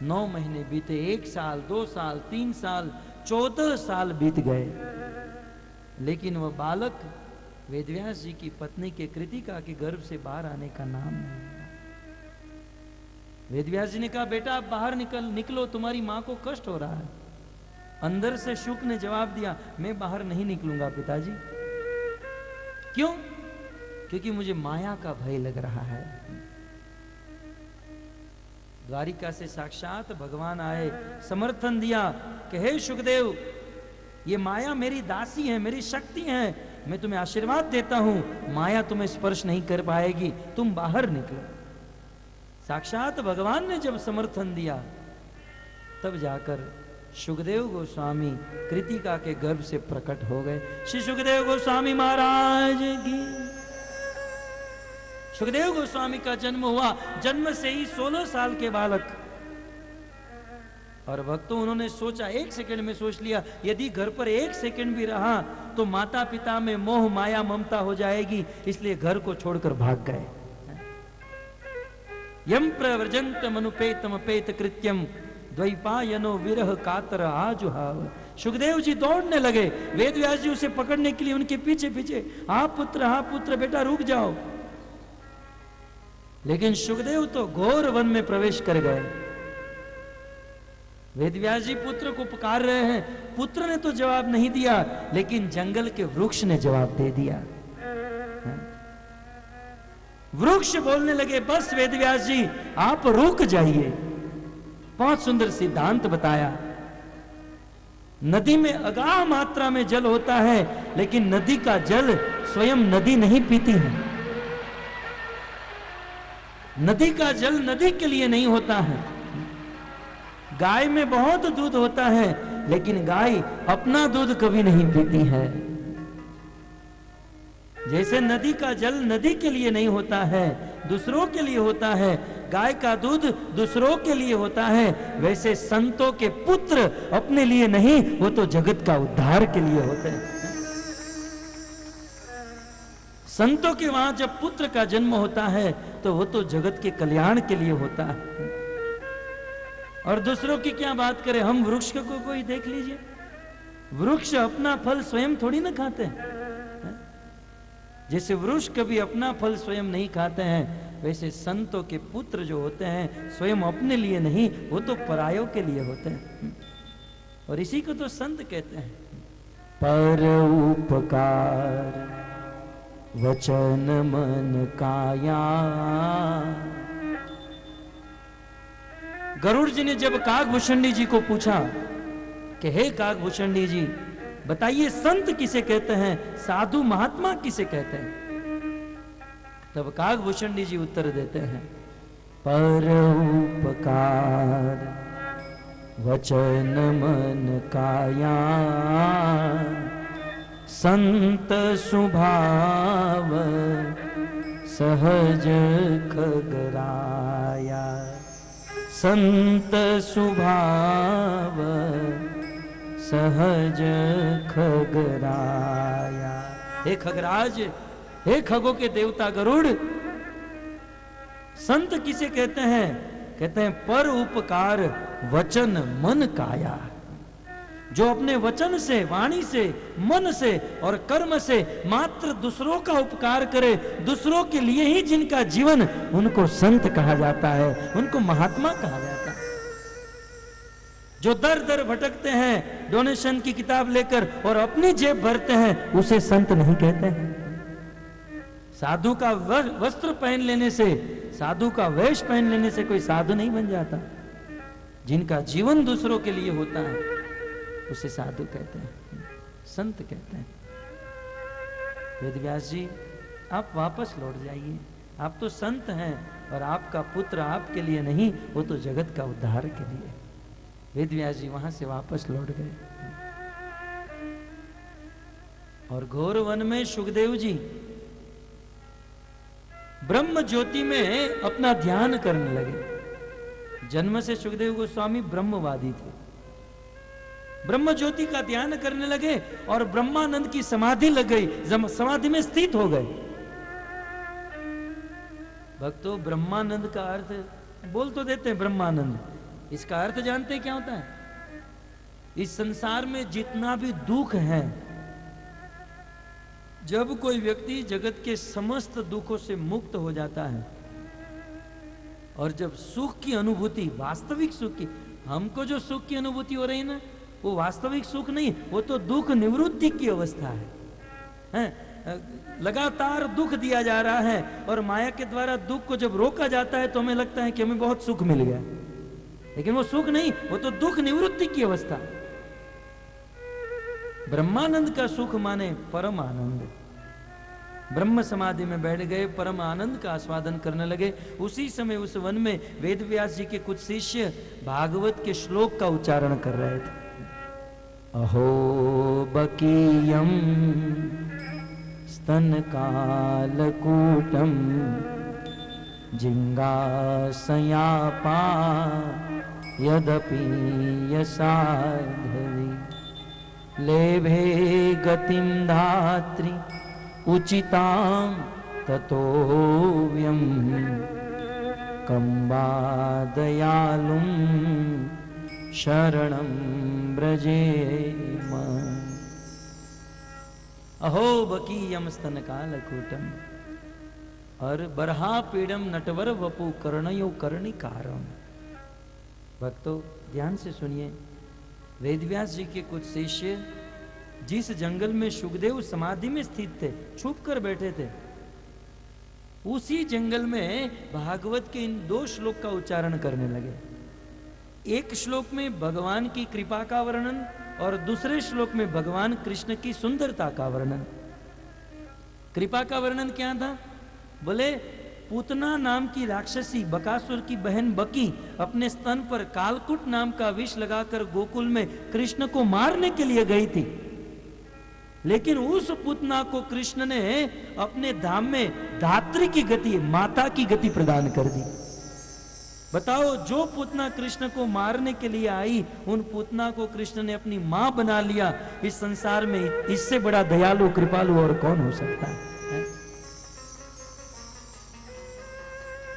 9 महीने बीते, 1 साल, 2 साल, 3 साल, 14 साल बीत गए, लेकिन वह बालक वेदव्यास जी की पत्नी के कृतिका के गर्भ से बाहर आने का नाम नहीं लिया। वेदव्यास जी ने कहा, बेटा आप बाहर निकलो, तुम्हारी मां को कष्ट हो रहा है। अंदर से शुक ने जवाब दिया, मैं बाहर नहीं निकलूंगा पिताजी। क्यों? क्योंकि मुझे माया का भय लग रहा है। द्वारिका से साक्षात भगवान आए, समर्थन दिया कि हे शुकदेव, ये माया मेरी दासी है, मेरी शक्ति है, मैं तुम्हें आशीर्वाद देता हूं, माया तुम्हें स्पर्श नहीं कर पाएगी, तुम बाहर निकलो। साक्षात भगवान ने जब समर्थन दिया, तब जाकर शुकदेव गोस्वामी कृतिका के गर्भ से प्रकट हो गए। श्री शुकदेव गोस्वामी महाराज की। शुकदेव गोस्वामी का जन्म हुआ, जन्म से ही 16 साल के बालक। और भक्तों, उन्होंने सोचा, 1 सेकंड में सोच लिया, यदि घर पर 1 सेकंड भी रहा तो माता पिता में मोह माया ममता हो जाएगी, इसलिए घर को छोड़कर भाग गए। यम प्रव्रजंत मनुपेतम पेत कृत्यम द्वैपायनो विरह कातर आजुहाव। शुकदेव जी दौड़ने लगे, वेदव्यास जी उसे पकड़ने के लिए उनके पीछे पीछे, हाँ पुत्र बेटा रुक जाओ। लेकिन शुकदेव तो घोर वन में प्रवेश कर गए। वेदव्यास जी पुत्र को पुकार रहे हैं, पुत्र ने तो जवाब नहीं दिया, लेकिन जंगल के वृक्ष ने जवाब दे दिया। वृक्ष बोलने लगे, बस वेदव्यास जी आप रुक जाइए। 5 सुंदर सिद्धांत बताया। नदी में अगाध मात्रा में जल होता है, लेकिन नदी का जल स्वयं नदी नहीं पीती है। नदी का जल नदी के लिए नहीं होता है। गाय में बहुत दूध होता है, लेकिन गाय अपना दूध कभी नहीं पीती है। जैसे नदी का जल नदी के लिए नहीं होता है, दूसरों के लिए होता है, गाय का दूध दूसरों के लिए होता है, वैसे संतों के पुत्र अपने लिए नहीं, वो तो जगत का उद्धार के लिए होते हैं। संतों के वहां जब पुत्र का जन्म होता है तो वो तो जगत के कल्याण के लिए होता है। और दूसरों की क्या बात करें, हम वृक्ष को कोई देख लीजिए, वृक्ष अपना फल स्वयं थोड़ी ना खाते हैं। जैसे वृक्ष कभी अपना फल स्वयं नहीं खाते हैं, वैसे संतों के पुत्र जो होते हैं स्वयं अपने लिए नहीं, वो तो परायों के लिए होते हैं। और इसी को तो संत कहते हैं। पर उपकार वचन मन काया। गरुड़ जी ने जब काकभूषणी जी को पूछा कि हे काकभूषणी जी, बताइए संत किसे कहते हैं, साधु महात्मा किसे कहते हैं? तब काकभूषणी जी उत्तर देते हैं, पर उपकार वचन मन काया, संत सुभाव सहज खगराया। संत सुभाव सहज खगराया। हे खगराज, हे खगों के देवता गरुड़, संत किसे कहते हैं? कहते हैं पर उपकार वचन मन काया। जो अपने वचन से, वाणी से, मन से और कर्म से मात्र दूसरों का उपकार करे, दूसरों के लिए ही जिनका जीवन, उनको संत कहा जाता है, उनको महात्मा कहा जाता है। जो दर दर भटकते हैं डोनेशन की किताब लेकर और अपनी जेब भरते हैं, उसे संत नहीं कहते हैं। साधु का वस्त्र पहन लेने से, साधु का वेश पहन लेने से कोई साधु नहीं बन जाता। जिनका जीवन दूसरों के लिए होता है उसे साधु कहते हैं, संत कहते हैं। वेदव्यास जी आप वापस लौट जाइए, आप तो संत हैं और आपका पुत्र आपके लिए नहीं, वो तो जगत का उद्धार के लिए। वेदव्यास जी वहां से वापस लौट गए और घोर वन में शुकदेव जी ब्रह्म ज्योति में अपना ध्यान करने लगे। जन्म से शुकदेव गोस्वामी ब्रह्मवादी थे। ब्रह्म ज्योति का ध्यान करने लगे और ब्रह्मानंद की समाधि लग गई, समाधि में स्थित हो गए। भक्तों, ब्रह्मानंद का अर्थ बोल तो देते हैं ब्रह्मानंद, इसका अर्थ जानते हैं क्या होता है? इस संसार में जितना भी दुख है, जब कोई व्यक्ति जगत के समस्त दुखों से मुक्त हो जाता है और जब सुख की अनुभूति, वास्तविक सुख की, हमको जो सुख की अनुभूति हो रही है ना, वो वास्तविक सुख नहीं, वो तो दुख निवृत्ति की अवस्था है? लगातार दुख दिया जा रहा है और माया के द्वारा दुख को जब रोका जाता है तो हमें लगता है कि हमें बहुत सुख मिल गया, लेकिन वो सुख नहीं, वो तो दुख निवृत्ति की अवस्था। ब्रह्मानंद का सुख माने परम आनंद। ब्रह्म समाधि में बैठ गए, परम आनंद का आस्वादन करने लगे। उसी समय उस वन में वेद व्यास जी के कुछ शिष्य भागवत के श्लोक का उच्चारण कर रहे थे। अहो बकीयम स्तन कालकूटम जिंगासयापा यदपि यसाधवी लेभे गतिम धात्री उचितां ततोव्यम कंबा दयालुं शरणं ब्रजेम। अहो बकीयम स्तन कालकूटम और बरहा पीड़म नटवर वपु कर्णयो कर्णिकारम। भक्तों ध्यान से सुनिए, वेदव्यास जी के कुछ शिष्य जिस जंगल में सुखदेव समाधि में स्थित थे, छुप कर बैठे थे, उसी जंगल में भागवत के इन दो श्लोक का उच्चारण करने लगे। एक श्लोक में भगवान की कृपा का वर्णन और दूसरे श्लोक में भगवान कृष्ण की सुंदरता का वर्णन। कृपा का वर्णन क्या था? बोले पूतना नाम की राक्षसी बकासुर की बहन बकी अपने स्तन पर कालकूट नाम का विष लगाकर गोकुल में कृष्ण को मारने के लिए गई थी, लेकिन उस पूतना को कृष्ण ने अपने धाम में धात्री की गति, माता की गति प्रदान कर दी। बताओ, जो पूतना कृष्ण को मारने के लिए आई, उन पूतना को कृष्ण ने अपनी मां बना लिया। इस संसार में इससे बड़ा दयालु कृपालु और कौन हो सकता है?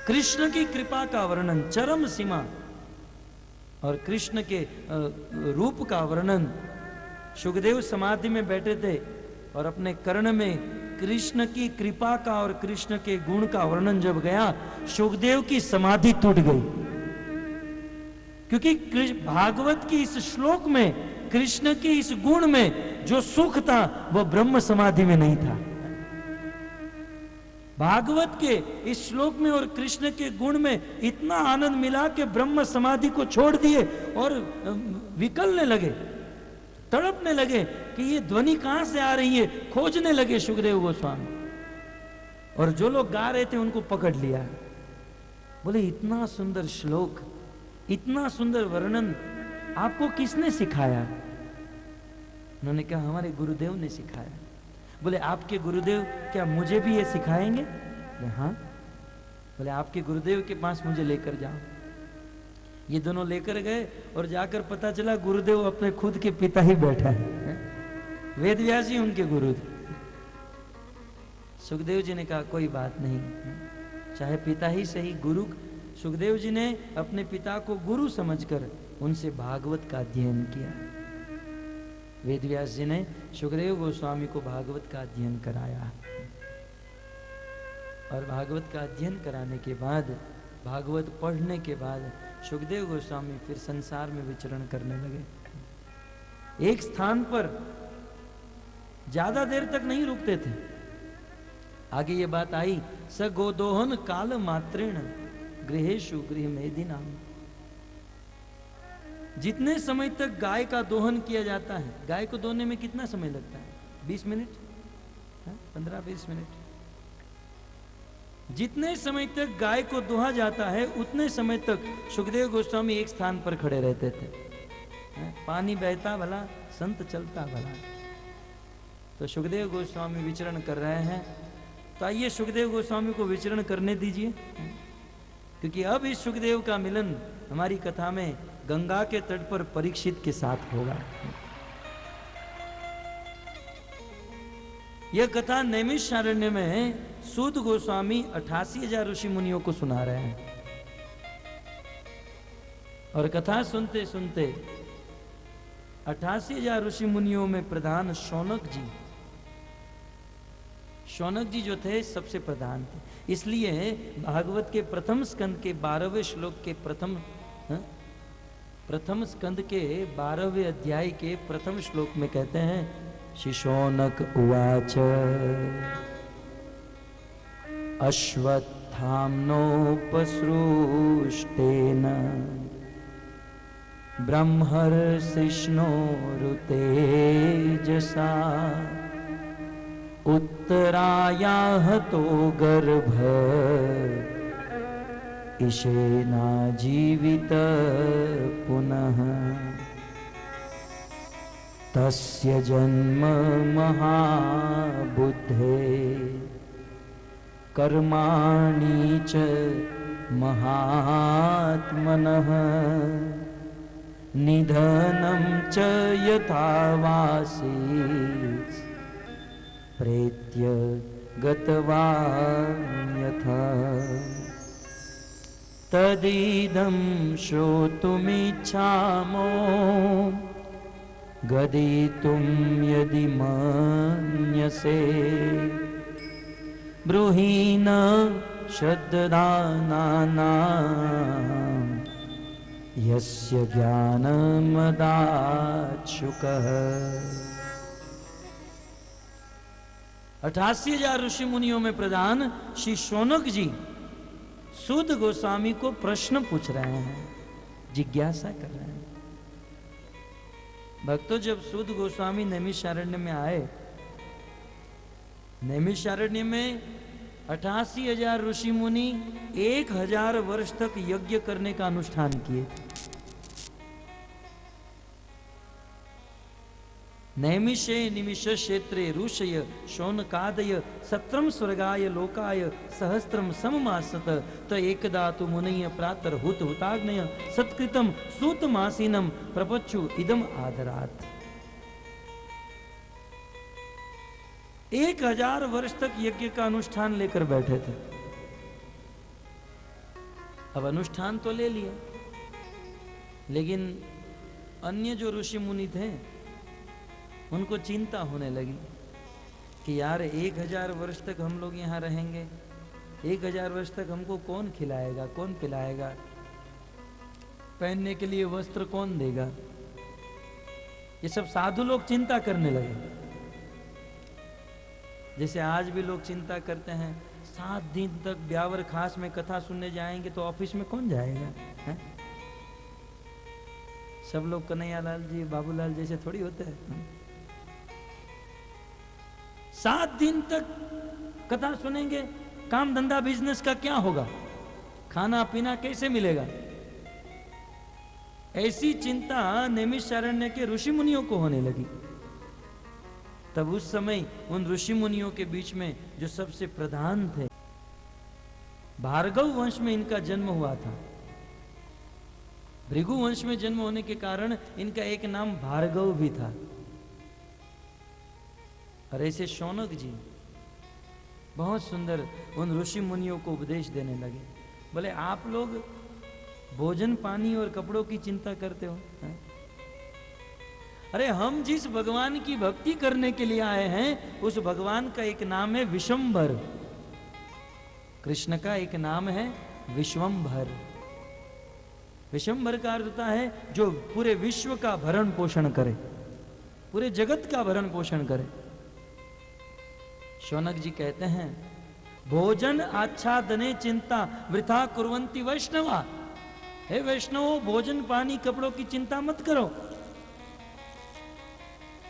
कृष्ण की कृपा का वर्णन, चरम सीमा, और कृष्ण के रूप का वर्णन। सुखदेव समाधि में बैठे थे और अपने कर्ण में कृष्ण की कृपा का और कृष्ण के गुण का वर्णन जब गया, सुखदेव की समाधि टूट गई, क्योंकि भागवत की इस श्लोक में कृष्ण के इस गुण में जो सुख था वह ब्रह्म समाधि में नहीं था। भागवत के इस श्लोक में और कृष्ण के गुण में इतना आनंद मिला कि ब्रह्म समाधि को छोड़ दिए और विकलने लगे, तड़पने लगे कि ये ध्वनि कहां से आ रही है, खोजने लगे सुखदेव गोस्वामी। और जो लोग गा रहे थे उनको पकड़ लिया। बोले इतना सुंदर श्लोक, इतना सुंदर वर्णन आपको किसने सिखाया? उन्होंने कहा हमारे गुरुदेव ने सिखाया। बोले आपके गुरुदेव क्या मुझे भी ये सिखाएंगे? बोले हाँ। बोले आपके गुरुदेव के पास मुझे लेकर जाओ। ये दोनों लेकर गए और जाकर पता चला गुरुदेव अपने खुद के पिता ही बैठा है। वेद व्यास जी उनके गुरु थे। सुखदेव जी ने कहा कोई बात नहीं, चाहे पिता ही सही, गुरु। सुखदेव जी ने अपने पिता को गुरु समझकर उनसे भागवत का अध्ययन किया। वेद व्यास जी ने सुखदेव गोस्वामी को भागवत का अध्ययन कराया और भागवत का अध्ययन कराने के बाद, भागवत पढ़ने के बाद सुखदेव गोस्वामी फिर संसार में विचरण करने लगे। एक स्थान पर ज्यादा देर तक नहीं रुकते थे। आगे ये बात आई, स गोदोहन काल मात्रेण गृहेषु गृह मेदिनाम। जितने समय तक गाय का दोहन किया जाता है, गाय को दोहने में कितना समय लगता है? 20 मिनट, 15-20 मिनट। जितने समय तक गाय को दोहा जाता है उतने समय तक सुखदेव गोस्वामी एक स्थान पर खड़े रहते थे। पानी बहता भला, संत चलता भला। तो सुखदेव गोस्वामी विचरण कर रहे हैं, तो आइए सुखदेव गोस्वामी को विचरण करने दीजिए, क्योंकि अब इस सुखदेव का मिलन हमारी कथा में गंगा के तट पर परीक्षित के साथ होगा। यह कथा नैमिषारण्य में सूत गोस्वामी 88,000 ऋषि मुनियों को सुना रहे हैं और कथा सुनते सुनते 88,000 ऋषि मुनियों में प्रधान शौनक जी जो थे सबसे प्रधान थे। इसलिए भागवत के प्रथम स्कंद के 12वें श्लोक के प्रथम स्कंद के 12वें अध्याय के प्रथम श्लोक में कहते हैं, श्री शौनक उवाच अश्वत्थाम्नोपसृष्टेन ब्रह्मर्षिष्णोरुतेजसा उत्तरायाहतो गर्भ इषेनाजीवित पुनः तस्य जन्म महाबुद्धे कर्माणि च महात्मनः निधनं च यथावासी प्रेत्य गतवान्यथा तदिदं श्रोतुमिच्छामो गदितुं यदि मन्यसे ब्रूहीण श्रद्धानानां यस्य ज्ञानमदाच्छुकः। 88,000 ऋषि मुनियों में प्रधान श्री शौनक जी सूत गोस्वामी को प्रश्न पूछ रहे हैं, जिज्ञासा कर रहे हैं। भक्तों, जब सूत गोस्वामी नैमिषारण्य में आए, नैमिषारण्य में 88,000 ऋषि मुनि 1,000 वर्ष तक यज्ञ करने का अनुष्ठान किए। नैमिषे निमिष क्षेत्रे ऋषय शौनकादय सत्रम स्वर्गाय लोकाय सहस्त्रम सममासत त एकदा तु मुनय प्रातर हुत हुताग्नय सत्कृतम सूतमासीनम प्रपच्छु इदम आदरात। 1,000 वर्ष तक यज्ञ का अनुष्ठान लेकर बैठे थे। अब अनुष्ठान तो ले लिया, लेकिन अन्य जो ऋषि मुनि थे उनको चिंता होने लगी कि यार 1,000 वर्ष तक हम लोग यहाँ रहेंगे, 1,000 वर्ष तक हमको कौन खिलाएगा, कौन पिलाएगा, पहनने के लिए वस्त्र कौन देगा। ये सब साधु लोग चिंता करने लगे। जैसे आज भी लोग चिंता करते हैं, 7 दिन तक ब्यावर खास में कथा सुनने जाएंगे तो ऑफिस में कौन जाएगा है? सब लोग कन्हैयालाल जी, बाबूलाल जैसे थोड़ी होते हैं। 7 दिन तक कथा सुनेंगे, काम धंधा बिजनेस का क्या होगा, खाना पीना कैसे मिलेगा। ऐसी चिंता नैमिषारण्य के ऋषि मुनियों को होने लगी। तब उस समय उन ऋषि मुनियों के बीच में जो सबसे प्रधान थे, भार्गव वंश में इनका जन्म हुआ था। भृगु वंश में जन्म होने के कारण इनका एक नाम भार्गव भी था। और ऐसे शौनक जी बहुत सुंदर उन ऋषि मुनियों को उपदेश देने लगे। बोले, आप लोग भोजन पानी और कपड़ों की चिंता करते हो है? अरे हम जिस भगवान की भक्ति करने के लिए आए हैं उस भगवान का एक नाम है विश्वंभर। कृष्ण का एक नाम है विश्वंभर। विश्वंभर का अर्थ होता है जो पूरे विश्व का भरण पोषण करे, पूरे जगत का भरण पोषण करे। शौनक जी कहते हैं, भोजन आच्छादने चिंता वृथा कुर्वन्ति वैष्णवा। हे वैष्णवों, भोजन पानी कपड़ों की चिंता मत करो,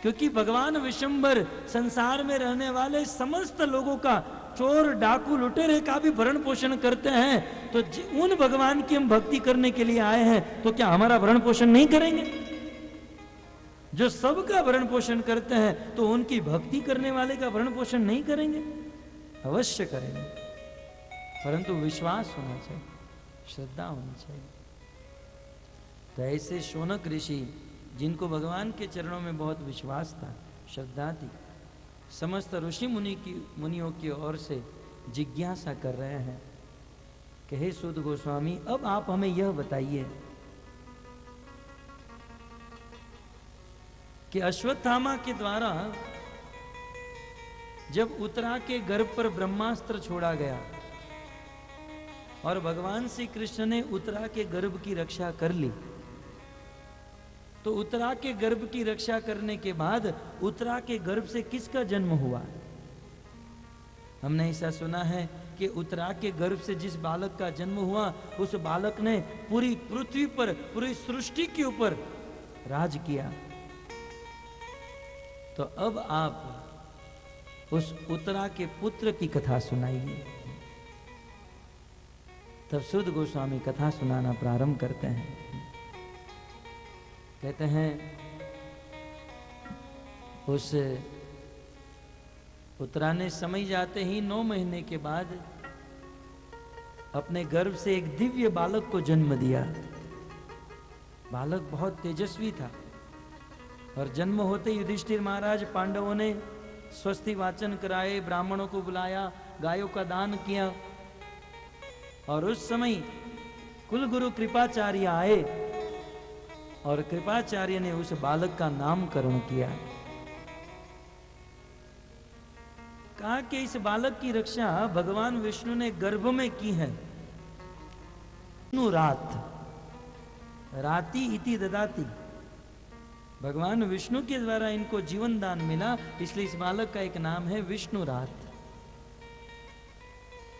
क्योंकि भगवान विश्वंभर संसार में रहने वाले समस्त लोगों का, चोर डाकू लुटेरे का भी भरण पोषण करते हैं। तो उन भगवान की हम भक्ति करने के लिए आए हैं, तो क्या हमारा भरण पोषण नहीं करेंगे? जो सबका भरण पोषण करते हैं तो उनकी भक्ति करने वाले का भरण पोषण नहीं करेंगे? अवश्य करेंगे, परंतु विश्वास होना चाहिए, श्रद्धा होनी चाहिए। तो ऐसे शौनक ऋषि, जिनको भगवान के चरणों में बहुत विश्वास था, श्रद्धा थी, समस्त ऋषि मुनियों की ओर से जिज्ञासा कर रहे हैं कि हे सूत गोस्वामी, अब आप हमें यह बताइए कि अश्वत्थामा के द्वारा जब उत्तरा के गर्भ पर ब्रह्मास्त्र छोड़ा गया और भगवान श्री कृष्ण ने उत्तरा के गर्भ की रक्षा कर ली, तो उत्तरा के गर्भ की रक्षा करने के बाद उत्तरा के गर्भ से किसका जन्म हुआ? हमने ऐसा सुना है कि उत्तरा के गर्भ से जिस बालक का जन्म हुआ उस बालक ने पूरी पृथ्वी पर, पूरी सृष्टि के ऊपर राज किया। तो अब आप उस उत्तरा के पुत्र की कथा सुनाइए। तब सुध गोस्वामी कथा सुनाना प्रारंभ करते हैं। कहते हैं उस उत्तरा ने समय जाते ही 9 महीने के बाद अपने गर्भ से एक दिव्य बालक को जन्म दिया। बालक बहुत तेजस्वी था और जन्म होते युधिष्ठिर महाराज, पांडवों ने स्वस्ति वाचन कराए, ब्राह्मणों को बुलाया, गायों का दान किया और उस समय कुलगुरु कृपाचार्य आए और कृपाचार्य ने उस बालक का नामकरण किया। कहा कि इस बालक की रक्षा भगवान विष्णु ने गर्भ में की है। रात राति इति ददाति, भगवान विष्णु के द्वारा इनको जीवन दान मिला, इसलिए इस बालक का एक नाम है विष्णु रात।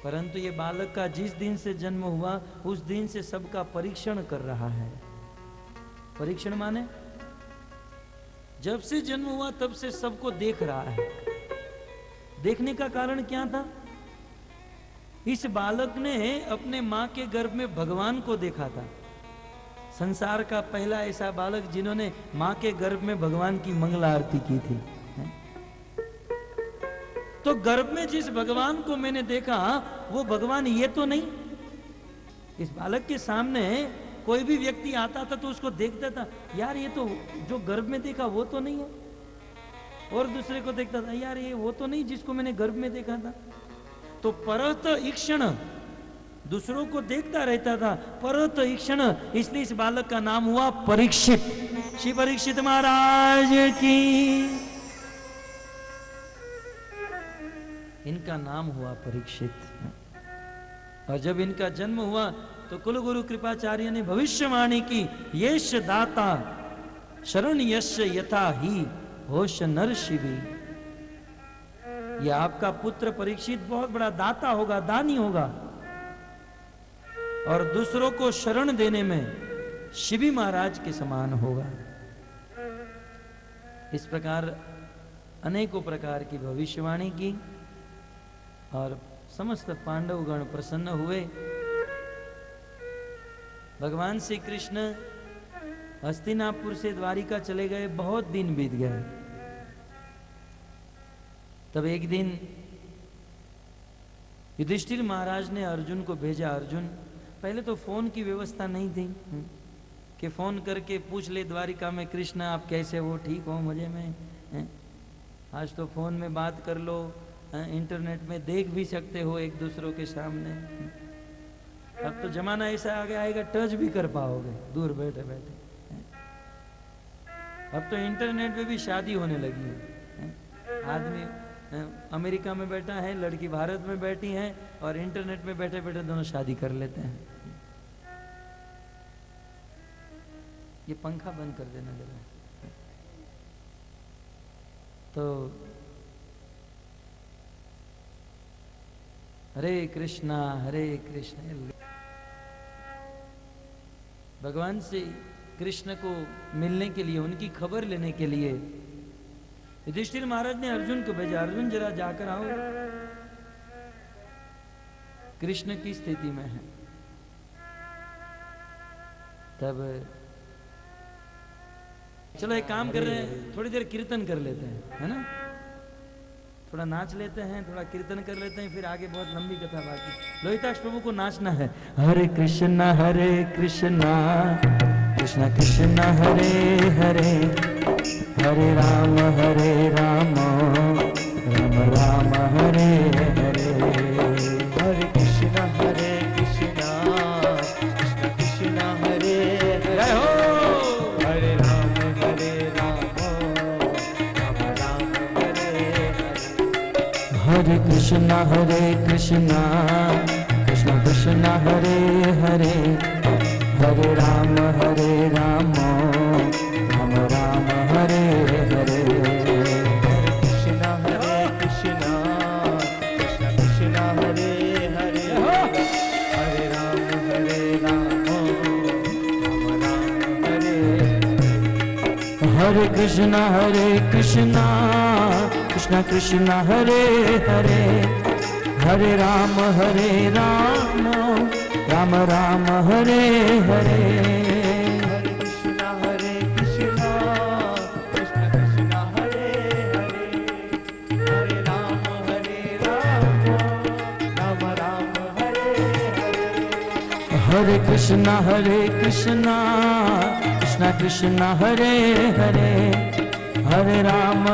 परंतु ये बालक का जिस दिन से जन्म हुआ उस दिन से सबका परीक्षण कर रहा है। परीक्षण माने जब से जन्म हुआ तब से सबको देख रहा है। देखने का कारण क्या था? इस बालक ने अपने मां के गर्भ में भगवान को देखा था। संसार का पहला ऐसा बालक जिन्होंने मां के गर्भ में भगवान की मंगला आरती की थी। तो गर्भ में जिस भगवान को मैंने देखा वो भगवान ये तो नहीं। इस बालक के सामने कोई भी व्यक्ति आता था तो उसको देखता था, यार ये तो जो गर्भ में देखा वो तो नहीं है, और दूसरे को देखता था, यार ये वो तो नहीं जिसको मैंने गर्भ में देखा था। तो परत ईक्षण, दूसरों को देखता रहता था, परत ईक्षण, इसलिए इस बालक का नाम हुआ परीक्षित। श्री परीक्षित महाराज की इनका नाम हुआ परीक्षित। और जब इनका जन्म हुआ तो कुलगुरु कृपाचार्य ने भविष्यवाणी की, येष दाता शरण यश यथा ही होश नर शिवी। यह आपका पुत्र परीक्षित बहुत बड़ा दाता होगा, दानी होगा, और दूसरों को शरण देने में शिवी महाराज के समान होगा। इस प्रकार अनेकों प्रकार की भविष्यवाणी की और समस्त पांडवगण प्रसन्न हुए। भगवान श्री कृष्ण हस्तिनापुर से द्वारिका चले गए, बहुत दिन बीत गए। तब एक दिन युधिष्ठिर महाराज ने अर्जुन को भेजा। अर्जुन, पहले तो फोन की व्यवस्था नहीं थी कि फोन करके पूछ ले द्वारिका में, कृष्ण आप कैसे हो, ठीक हो, मजे में। आज तो फोन में बात कर लो, इंटरनेट में देख भी सकते हो एक दूसरों के सामने। अब तो जमाना ऐसा आगे आएगा, टच भी कर पाओगे दूर बैठे बैठे। अब तो इंटरनेट पे भी शादी होने लगी है। आदमी अमेरिका में बैठा है, लड़की भारत में बैठी है, और इंटरनेट में बैठे बैठे दोनों शादी कर लेते हैं। ये पंखा बंद कर देना जरा। तो हरे कृष्णा भगवान से कृष्ण को मिलने के लिए, उनकी खबर लेने के लिए युधिष्ठिर महाराज ने अर्जुन को भेजा। अर्जुन जरा जाकर आओ, कृष्ण की स्थिति में है। तब चलो एक काम कर रहे हैं, थोड़ी देर कीर्तन कर लेते हैं, है ना, थोड़ा नाच लेते हैं, थोड़ा कीर्तन कर लेते हैं, फिर आगे बहुत लंबी कथा बाकी। लोहिताक्ष प्रभु को नाचना है। हरे कृष्णा कृष्ण कृष्ण हरे हरे, हरे राम राम राम हरे हरे। हरे कृष्ण कृष्ण कृष्ण हरे हरे, जय हो। हरे राम राम हरे कृष्णा कृष्णा कृष्णा हरे हरे, हरे राम राम राम हरे हरे। कृष्ण कृष्ण कृष्ण हरे हरे, हरे राम राम हरे हरे। हरे कृष्णा कृष्णा कृष्णा हरे हरे, हरे राम राम राम हरे हरे। हरे कृष्ण कृष्ण कृष्ण हरे हरे, हरे राम राम हरे हरे। हरे कृष्णा कृष्णा कृष्णा हरे हरे, हरे राम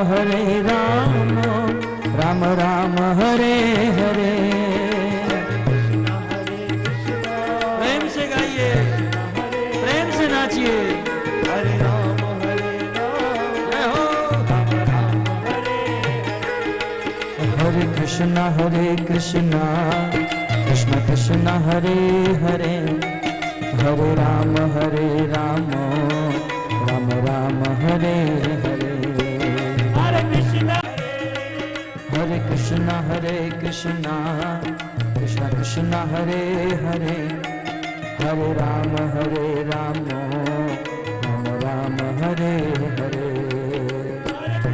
राम हरे हरे। प्रेम से गाइए, प्रेम से नाचिए। हरे राम जय हो। राम हरे हरे कृष्णा कृष्णा कृष्णा हरे हरे, हरे राम राम राम हरे हरे। हरे कृष्ण हरे कृष्णा कृष्णा कृष्णा हरे हरे, हरे राम राम राम हरे हरे। हरे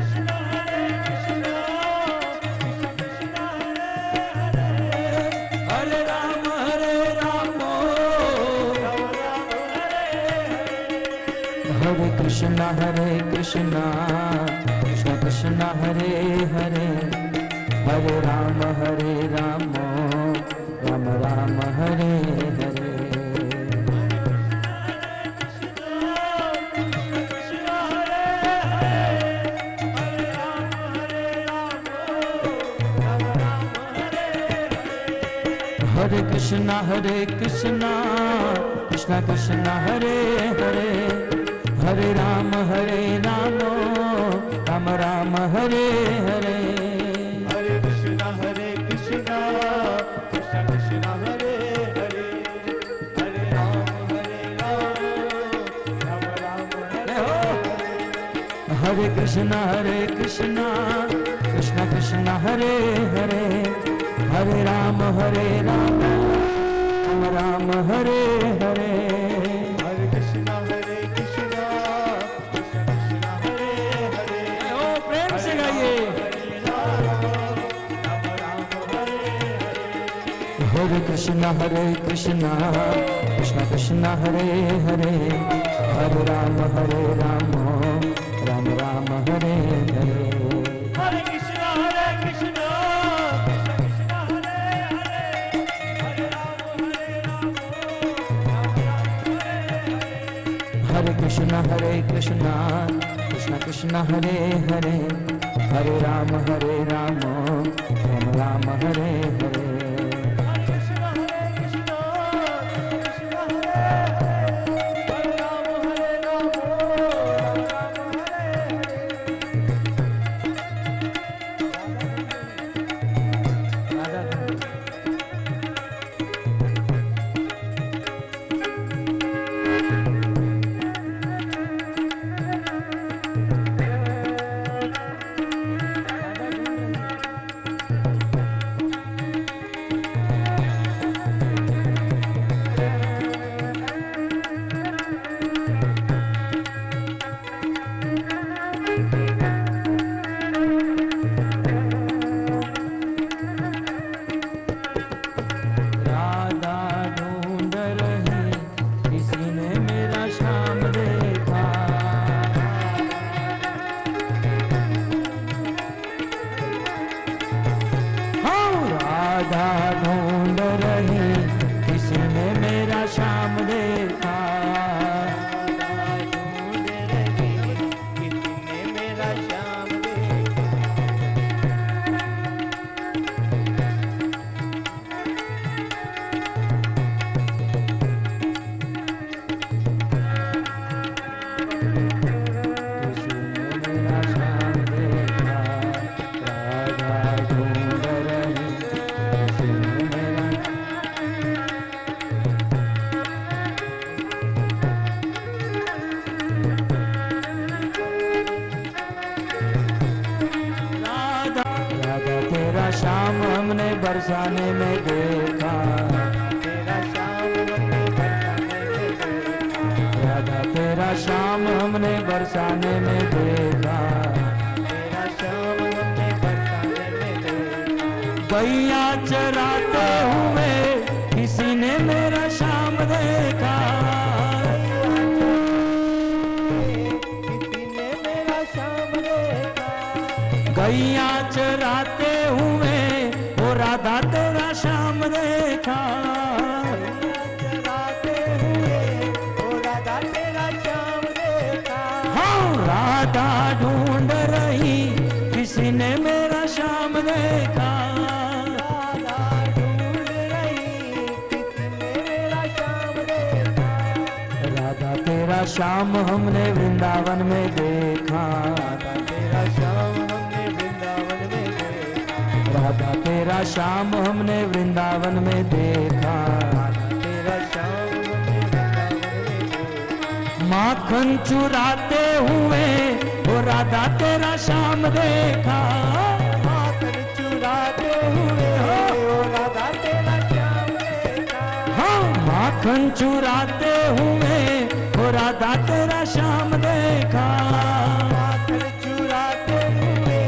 राम हरे कृष्णा कृष्णा कृष्णा हरे हरे, हरे राम राम हरे हरे। हरे कृष्णा कृष्णा कृष्णा हरे हरे, हरे राम राम हरे हरे। हरे कृष्ण कृष्ण हरे हरे, हरे राम राम हरे हरे। हरे कृष्णा कृष्णा हरे हरे, हरे राम राम हरे हरे। हरे कृष्ण कृष्ण हरे हरे, ओ प्रेम से गाइए। हरे कृष्णा कृष्णा कृष्णा हरे हरे, हरे राम राम राम हरे हरे। हरे कृष्ण कृष्ण हरे हरे, हरे राम हरे कृष्णा कृष्णा हरे हरे, हरे राम राम हरे हरे। बरसाने में देखा, तेरा श्याम हमने बरसाने में देखा, राधा तेरा श्याम हमने बरसाने में देखा, तेरा श्याम हमने बरसाने में देखा। गैया चराते हुए किसी ने मेरा श्याम देखा, किसी ने मेरा श्याम देखा, गैया चराते हुए वो राधा तेरा श्याम देखा, चराते हुए ओ राधा तेरा श्याम देखा। हाँ राधा ढूंढ रही किसी ने मेरा श्याम देखा, राधा ढूंढ रही किसी ने मेरा श्याम देखा, राधा तेरा श्याम हमने वृंदावन में देखा, राधा तेरा श्याम हमने वृंदावन में देखा, राधा तेरा श्याम हमने वृंदावन में देखा, तेरा श्याम हमने वृंदावन में देखा। माखन चुराते हुए वो राधा तेरा श्याम देखा, माखन चुराते हुए ओ राधा तेरा श्याम देखा, हाँ माखन चुराते हुए वो राधा तेरा श्याम देखा, माखन चुराते हुए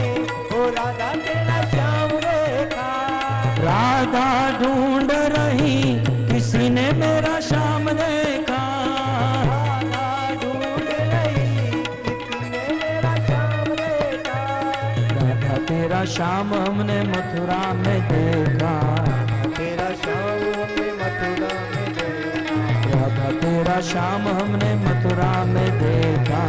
ओ राधा तेरा श्याम देखा, राधा ढूंढ रही किसी ने मेरा श्याम देखा, राधा ढूंढ रही किसी ने मेरा श्याम देखा, राधा तेरा श्याम हमने मथुरा में देखा, तेरा श्याम हमने मथुरा में देखा, राधा तेरा श्याम हमने मथुरा में देखा,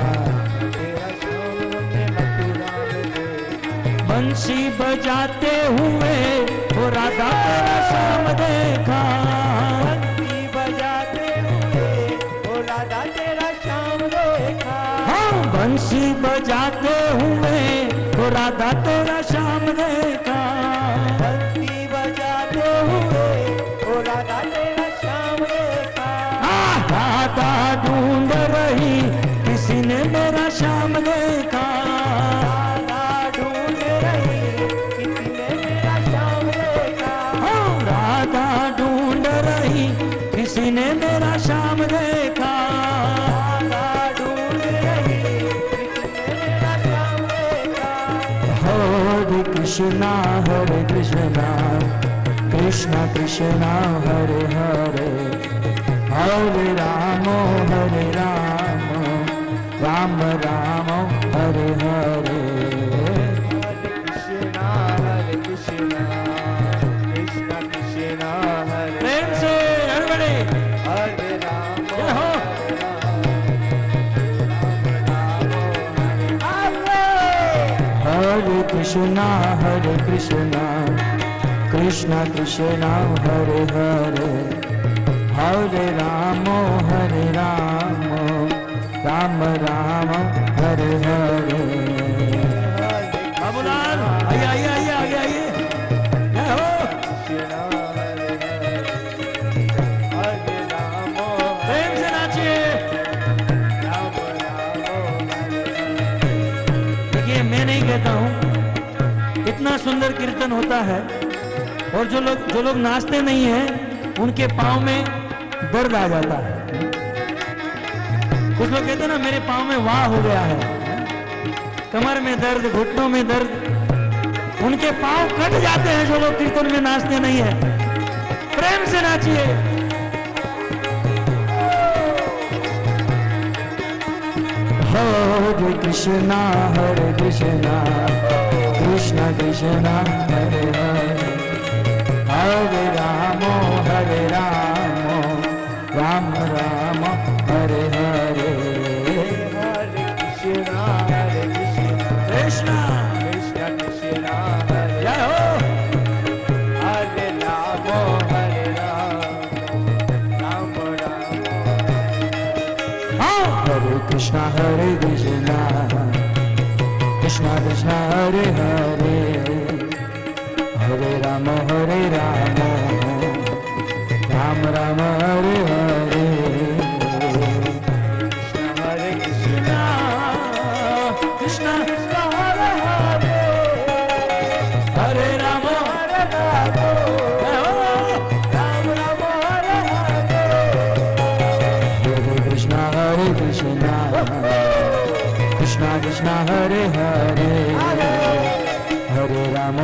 तेरा श्याम हमने मथुरा में देखा, बंसी बजाते हुए वो राधा तेरा श्याम देखा, बंसी बजाते हुए ओ राधा तेरा श्याम देखा, हाँ बंसी बजाते हुए वो राधा तेरा श्याम देखा, बंसी बजाते हुए ओ राधा तेरा श्याम देखा, राधा ढूंढ रही किसी ने मेरा श्याम देखा, राधा ढूंढ रही किसी ने मेरा श्याम देखा, हाँ राधा ढूंढ रही किसी ने मेरा श्याम देखा, राधा ढूंढ रही किसी ने मेरा श्याम देखा, हरे कृष्णा कृष्ण कृष्ण हरे हरे, हरे राम राम राम हरे हरे, हरे कृष्णा कृष्ण कृष्ण हरे, प्रेम से everybody, हरे राम जय हो। हरे कृष्णा कृष्ण कृष्ण हरे हरे, हरे राम राम राम हरे हरे। बाबूलाल आइए आइए आइए आइए आइए, जय हो। प्रेम से नाचिए। देखिए मैं नहीं कहता हूँ, इतना सुंदर कीर्तन होता है और जो लोग नाचते नहीं हैं उनके पाँव में दर्द आ जाता है। कुछ लोग कहते हैं ना मेरे पाँव में वाह हो गया है, कमर में दर्द, घुटनों में दर्द, उनके पाँव कट जाते हैं जो लोग कीर्तन में नाचते नहीं है। प्रेम से नाचिए। हरे कृष्णा कृष्ण कृष्ण हरे हरे, हरे राम राम राम हरे हरे। कृष्णा कृष्ण कृष्ण हरे, जय हो। हरे राम राम राम, हाँ हरे कृष्णा कृष्णा कृष्णा हरे हरे, हरे राम राम राम हरे हरे। हरे कृष्ण कृष्णा कृष्णा हरे हरे, हरे राम कृष्णा कृष्णा कृष्णा हरे हरे हरे राम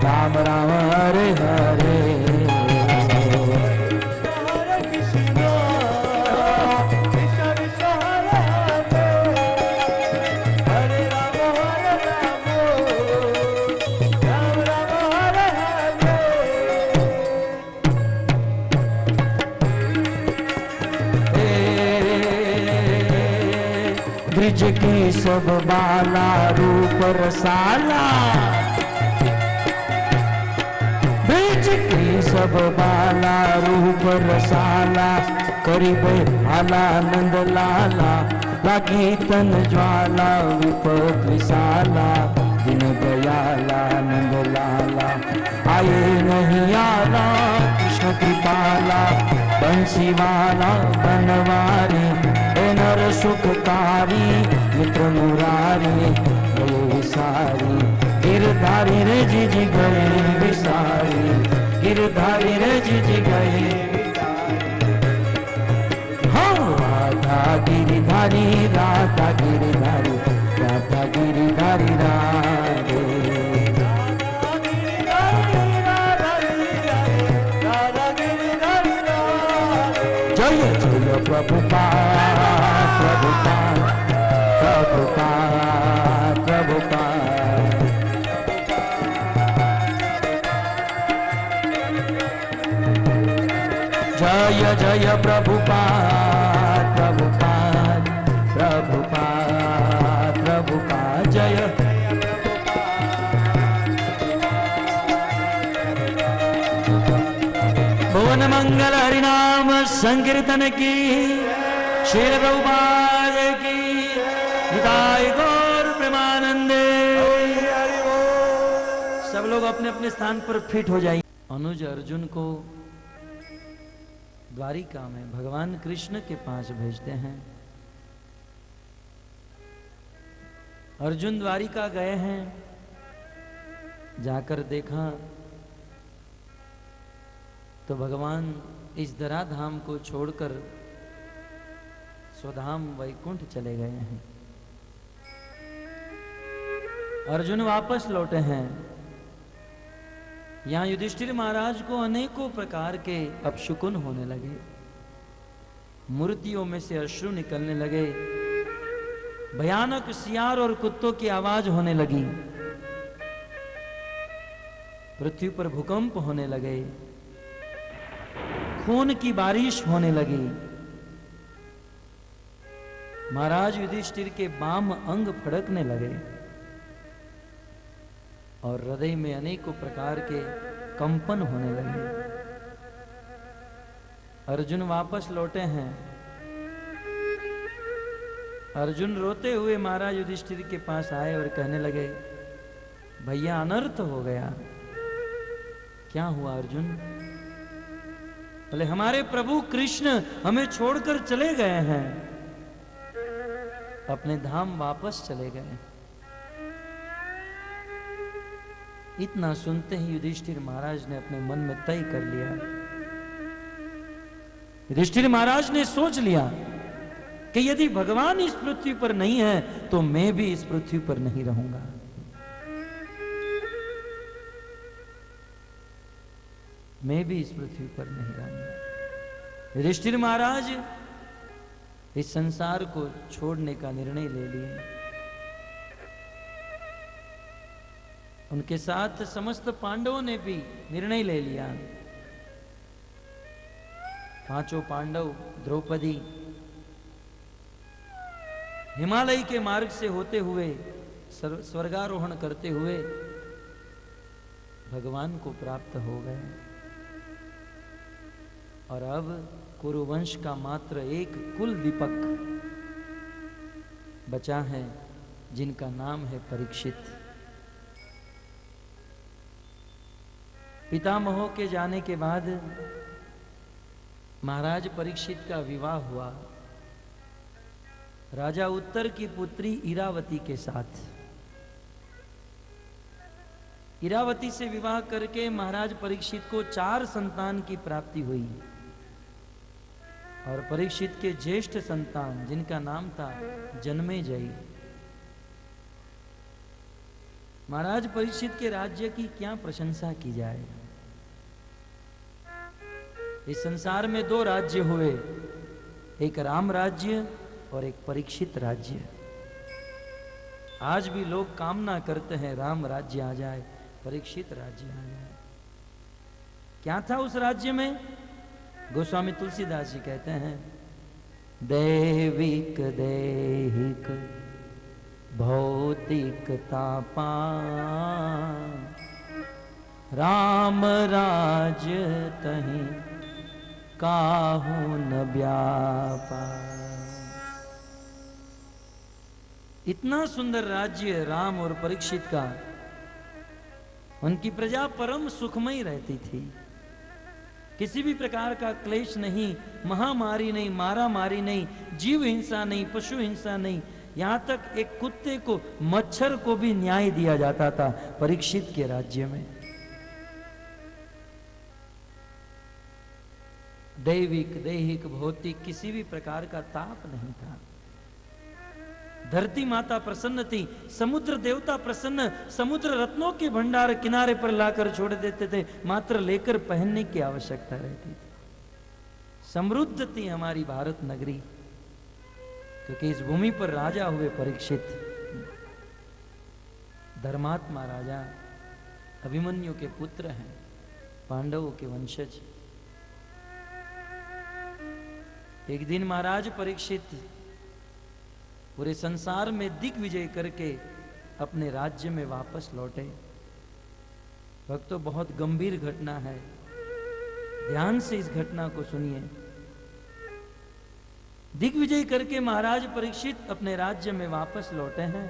राम राम हरे हरे ब्रिज की सब बाला रूप रसाला ब्रिज की सब बाला रूप रसाला करीब आला नंद लाला लागी तन ज्वाला विपत विशाला दिन दयाला नंद लाला आए नहीं आला कृष्ण कृपाला बंसी वाला बनवारी नर सुखकारी मित्र मुरारी गए विसारी गिरधारी रे जी गए विसारी गिरधारी रे जी गए हाँ राधा गिरिधारी राधा गिरिधारी राधा गिरिधारी राधे जय जय प्रभुपाद प्रभुपाद प्रभुपाद प्रभुपाद जय जय प्रभुपाद प्रभुपाद प्रभुपाद प्रभुपाद जय भुवन मंगल हरिनाम संकीर्तन की श्रील प्रभुपाद की निताय गौर प्रेमानंदे। सब लोग अपने अपने स्थान पर फिट हो जाइए। अनुज अर्जुन को द्वारिका में भगवान कृष्ण के पास भेजते हैं। अर्जुन द्वारिका गए हैं, जाकर देखा तो भगवान इस धराधाम को छोड़कर स्वधाम वैकुंठ चले गए हैं। अर्जुन वापस लौटे हैं। यहां युधिष्ठिर महाराज को अनेकों प्रकार के अपशुकुन होने लगे, मूर्तियों में से अश्रु निकलने लगे, भयानक सियार और कुत्तों की आवाज होने लगी, पृथ्वी पर भूकंप होने लगे, खून की बारिश होने लगी। महाराज युधिष्ठिर के बाम अंग फड़कने लगे और हृदय में अनेकों प्रकार के कंपन होने लगे। अर्जुन वापस लौटे हैं। अर्जुन रोते हुए महाराज युधिष्ठिर के पास आए और कहने लगे, भैया अनर्थ हो गया। क्या हुआ अर्जुन? बोले, हमारे प्रभु कृष्ण हमें छोड़कर चले गए हैं, अपने धाम वापस चले गए। इतना सुनते ही युधिष्ठिर महाराज ने अपने मन में तय कर लिया। युधिष्ठिर महाराज ने सोच लिया कि यदि भगवान इस पृथ्वी पर नहीं है तो मैं भी इस पृथ्वी पर नहीं रहूंगा। मैं भी इस पृथ्वी पर नहीं रहूंगा। युधिष्ठिर महाराज इस संसार को छोड़ने का निर्णय ले लिए। उनके साथ समस्त पांडवों ने भी निर्णय ले लिया। पांचों पांडव, द्रौपदी हिमालय के मार्ग से होते हुए स्वर्गारोहण करते हुए भगवान को प्राप्त हो गए। और अब कुरुवंश का मात्र एक कुल दीपक बचा है, जिनका नाम है परीक्षित। पितामहों के जाने के बाद महाराज परीक्षित का विवाह हुआ राजा उत्तर की पुत्री इरावती के साथ। इरावती से विवाह करके महाराज परीक्षित को 4 संतान की प्राप्ति हुई। और परीक्षित के ज्येष्ठ संतान जिनका नाम था जन्मेजय, महाराज परीक्षित के राज्य की क्या प्रशंसा की जाए। इस संसार में दो राज्य हुए, एक राम राज्य और एक परीक्षित राज्य। आज भी लोग कामना करते हैं राम राज्य आ जाए, परीक्षित राज्य आ जाए। क्या था उस राज्य में? गोस्वामी तुलसीदास जी कहते हैं, दैविक दैहिक भौतिक तापा राम राज्य तहीं काहू न व्यापा। इतना सुंदर राज्य राम और परीक्षित का, उनकी प्रजा परम सुखमयी रहती थी। किसी भी प्रकार का क्लेश नहीं, महामारी नहीं, मारा मारी नहीं, जीव हिंसा नहीं, पशु हिंसा नहीं। यहां तक एक कुत्ते को, मच्छर को भी न्याय दिया जाता था परीक्षित के राज्य में। दैविक दैहिक भौतिक किसी भी प्रकार का ताप नहीं था। धरती माता प्रसन्न थी, समुद्र देवता प्रसन्न, समुद्र रत्नों के भंडार किनारे पर लाकर छोड़ देते थे, मात्र लेकर पहनने की आवश्यकता रहती थी। समृद्ध थी हमारी भारत नगरी, क्योंकि इस भूमि पर राजा हुए परीक्षित, धर्मात्मा राजा, अभिमन्यु के पुत्र हैं, पांडवों के वंशज। एक दिन महाराज परीक्षित पूरे संसार में दिग्विजय करके अपने राज्य में वापस लौटे। भक्तों, बहुत गंभीर घटना है, ध्यान से इस घटना को सुनिए। दिग्विजय करके महाराज परीक्षित अपने राज्य में वापस लौटे हैं।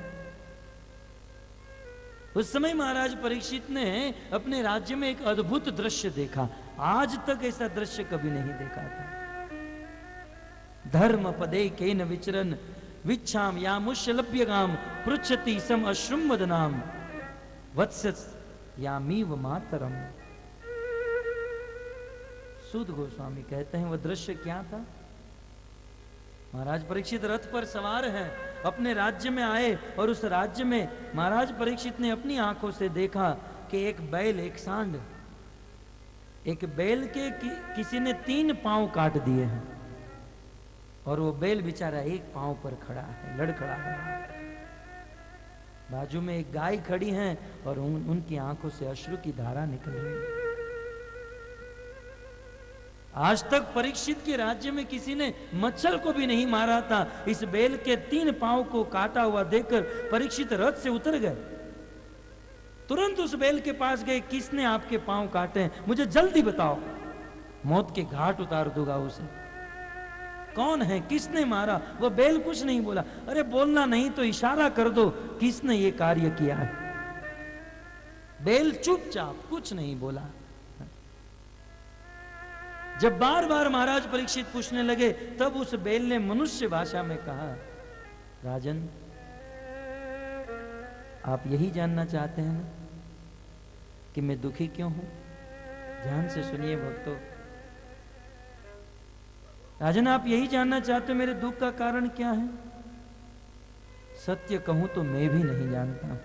उस समय महाराज परीक्षित ने अपने राज्य में एक अद्भुत दृश्य देखा। आज तक ऐसा दृश्य कभी नहीं देखा था। धर्म पदे केन विचरन विच्छाम या मुष्यलभ्यगाम पृच्छति सम अश्रुमदनाम वत्स यामीव मातरम। सूत गोस्वामी कहते हैं, वह दृश्य क्या था? महाराज परीक्षित रथ पर सवार हैं, अपने राज्य में आए और उस राज्य में महाराज परीक्षित ने अपनी आंखों से देखा कि एक बैल, एक सांड, एक बैल के किसी ने 3 पांव काट दिए हैं और वो बैल बेचारा एक पांव पर खड़ा है, लड़खड़ा है। बाजू में एक गाय खड़ी है और उनकी आंखों से अश्रु की धारा निकल रही। आज तक परीक्षित के राज्य में किसी ने मच्छर को भी नहीं मारा था। इस बैल के 3 पांव को काटा हुआ देखकर परीक्षित रथ से उतर गए। तुरंत उस बैल के पास गए, किसने आपके पांव काटे? मुझे जल्दी बताओ, मौत के घाट उतार दूंगा उसे। कौन है, किसने मारा? वो बैल कुछ नहीं बोला। अरे बोलना नहीं तो इशारा कर दो, किसने ये कार्य किया है? बैल चुपचाप कुछ नहीं बोला। जब बार बार महाराज परीक्षित पूछने लगे, तब उस बैल ने मनुष्य भाषा में कहा, राजन, आप यही जानना चाहते हैं ना कि मैं दुखी क्यों हूं? ध्यान से सुनिए भक्तों। राजन, आप यही जानना चाहते हो मेरे दुख का कारण क्या है? सत्य कहूं तो मैं भी नहीं जानता।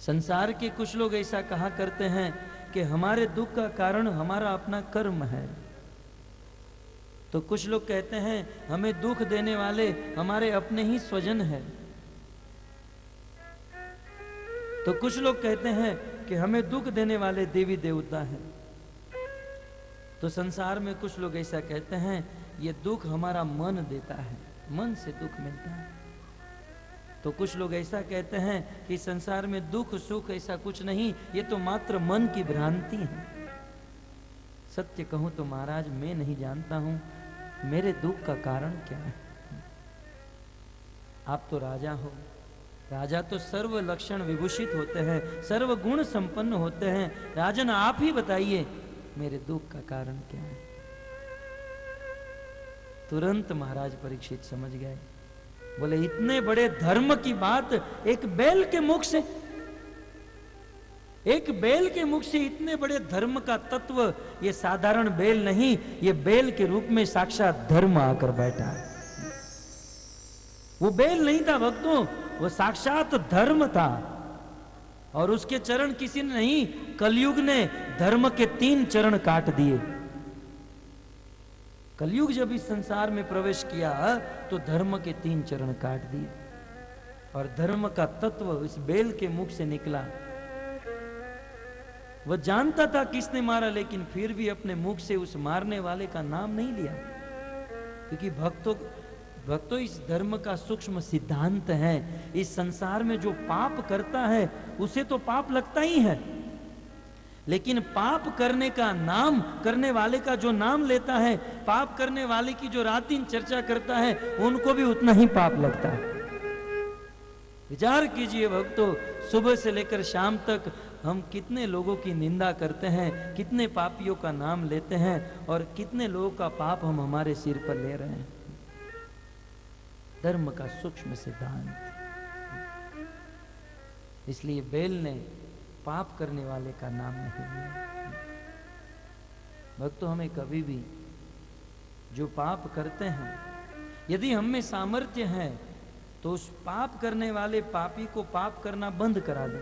संसार के कुछ लोग ऐसा कहा करते हैं कि हमारे दुख का कारण हमारा अपना कर्म है। तो कुछ लोग कहते हैं हमें दुख देने वाले हमारे अपने ही स्वजन हैं। तो कुछ लोग कहते हैं कि हमें दुख देने वाले देवी देवता हैं। तो संसार में कुछ लोग ऐसा कहते हैं ये दुख हमारा मन देता है, मन से दुख मिलता है। तो कुछ लोग ऐसा कहते हैं कि संसार में दुख सुख ऐसा कुछ नहीं, ये तो मात्र मन की भ्रांति है। सत्य कहूं तो महाराज, मैं नहीं जानता हूं मेरे दुख का कारण क्या है। आप तो राजा हो, राजा तो सर्व लक्षण विभूषित होते हैं, सर्व गुण संपन्न होते हैं। राजन, आप ही बताइए मेरे दुख का कारण क्या है। तुरंत महाराज परीक्षित समझ गए। बोले, इतने बड़े धर्म की बात एक बैल के मुख से, एक बेल के मुख से इतने बड़े धर्म का तत्व, ये साधारण बेल नहीं, ये बेल के रूप में साक्षात धर्म आकर बैठा है। वो बेल नहीं था भक्तों, वो साक्षात धर्म था। और उसके चरण किसी ने नहीं, कलयुग ने धर्म के 3 चरण काट दिए। कलयुग जब इस संसार में प्रवेश किया तो धर्म के 3 चरण काट दिए और धर्म का तत्व इस बेल के मुख से निकला। वह जानता था किसने मारा, लेकिन फिर भी अपने मुख से उस मारने वाले का नाम नहीं लिया, क्योंकि भक्तों इस धर्म का सूक्ष्म सिद्धांत है। इस संसार में जो पाप करता है उसे तो पाप लगता ही है, लेकिन पाप करने का नाम, करने वाले का जो नाम लेता है, पाप करने वाले की जो रात दिन चर्चा करता है, उनको भी उतना ही पाप लगता है। विचार कीजिए भक्तों, सुबह से लेकर शाम तक हम कितने लोगों की निंदा करते हैं, कितने पापियों का नाम लेते हैं और कितने लोगों का पाप हम हमारे सिर पर ले रहे हैं। धर्म का सूक्ष्म सिद्धांत। इसलिए बेल ने पाप करने वाले का नाम नहीं लिया। भक्तों, हमें कभी भी जो पाप करते हैं, यदि हम में सामर्थ्य है तो उस पाप करने वाले पापी को पाप करना बंद करा दें,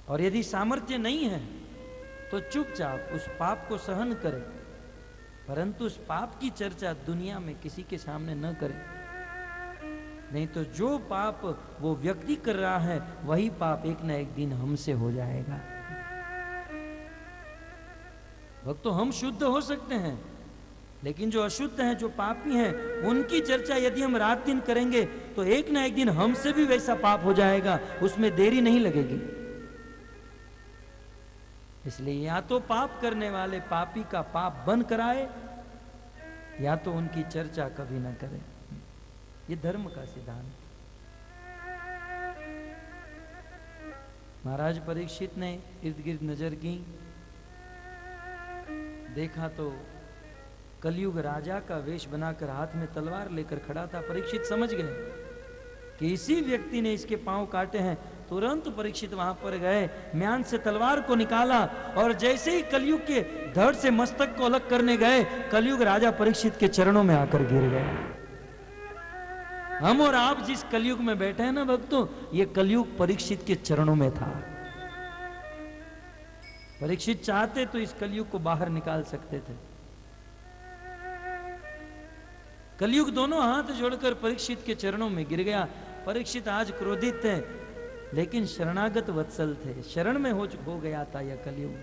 और यदि सामर्थ्य नहीं है तो चुपचाप उस पाप को सहन करें, परंतु उस पाप की चर्चा दुनिया में किसी के सामने न करें। नहीं तो जो पाप वो व्यक्ति कर रहा है, वही पाप एक ना एक दिन हमसे हो जाएगा। भक्तों, हम शुद्ध हो सकते हैं, लेकिन जो अशुद्ध हैं, जो पापी हैं, उनकी चर्चा यदि हम रात दिन करेंगे तो एक ना एक दिन हमसे भी वैसा पाप हो जाएगा, उसमें देरी नहीं लगेगी। इसलिए या तो पाप करने वाले पापी का पाप बंद कराए, या तो उनकी चर्चा कभी ना करें। ये धर्म का सिद्धांत। महाराज परीक्षित ने इर्द गिर्द नजर की, देखा तो कलयुग राजा का वेश बनाकर हाथ में तलवार लेकर खड़ा था। परीक्षित समझ गए कि इसी व्यक्ति ने इसके पांव काटे हैं। तुरंत परीक्षित वहां पर गए, म्यान से तलवार को निकाला और जैसे ही कलयुग के धड़ से मस्तक को अलग करने गए, कलयुग राजा परीक्षित के चरणों में आकर गिर गए। हम और आप जिस कलयुग में बैठे हैं ना भक्तों, ये कलयुग परीक्षित के चरणों में था। परीक्षित चाहते तो इस कलयुग को बाहर निकाल सकते थे। कलयुग दोनों हाथ जोड़कर परीक्षित के चरणों में गिर गया। परीक्षित आज क्रोधित थे, लेकिन शरणागत वत्सल थे। शरण में हो गया था यह कलयुग,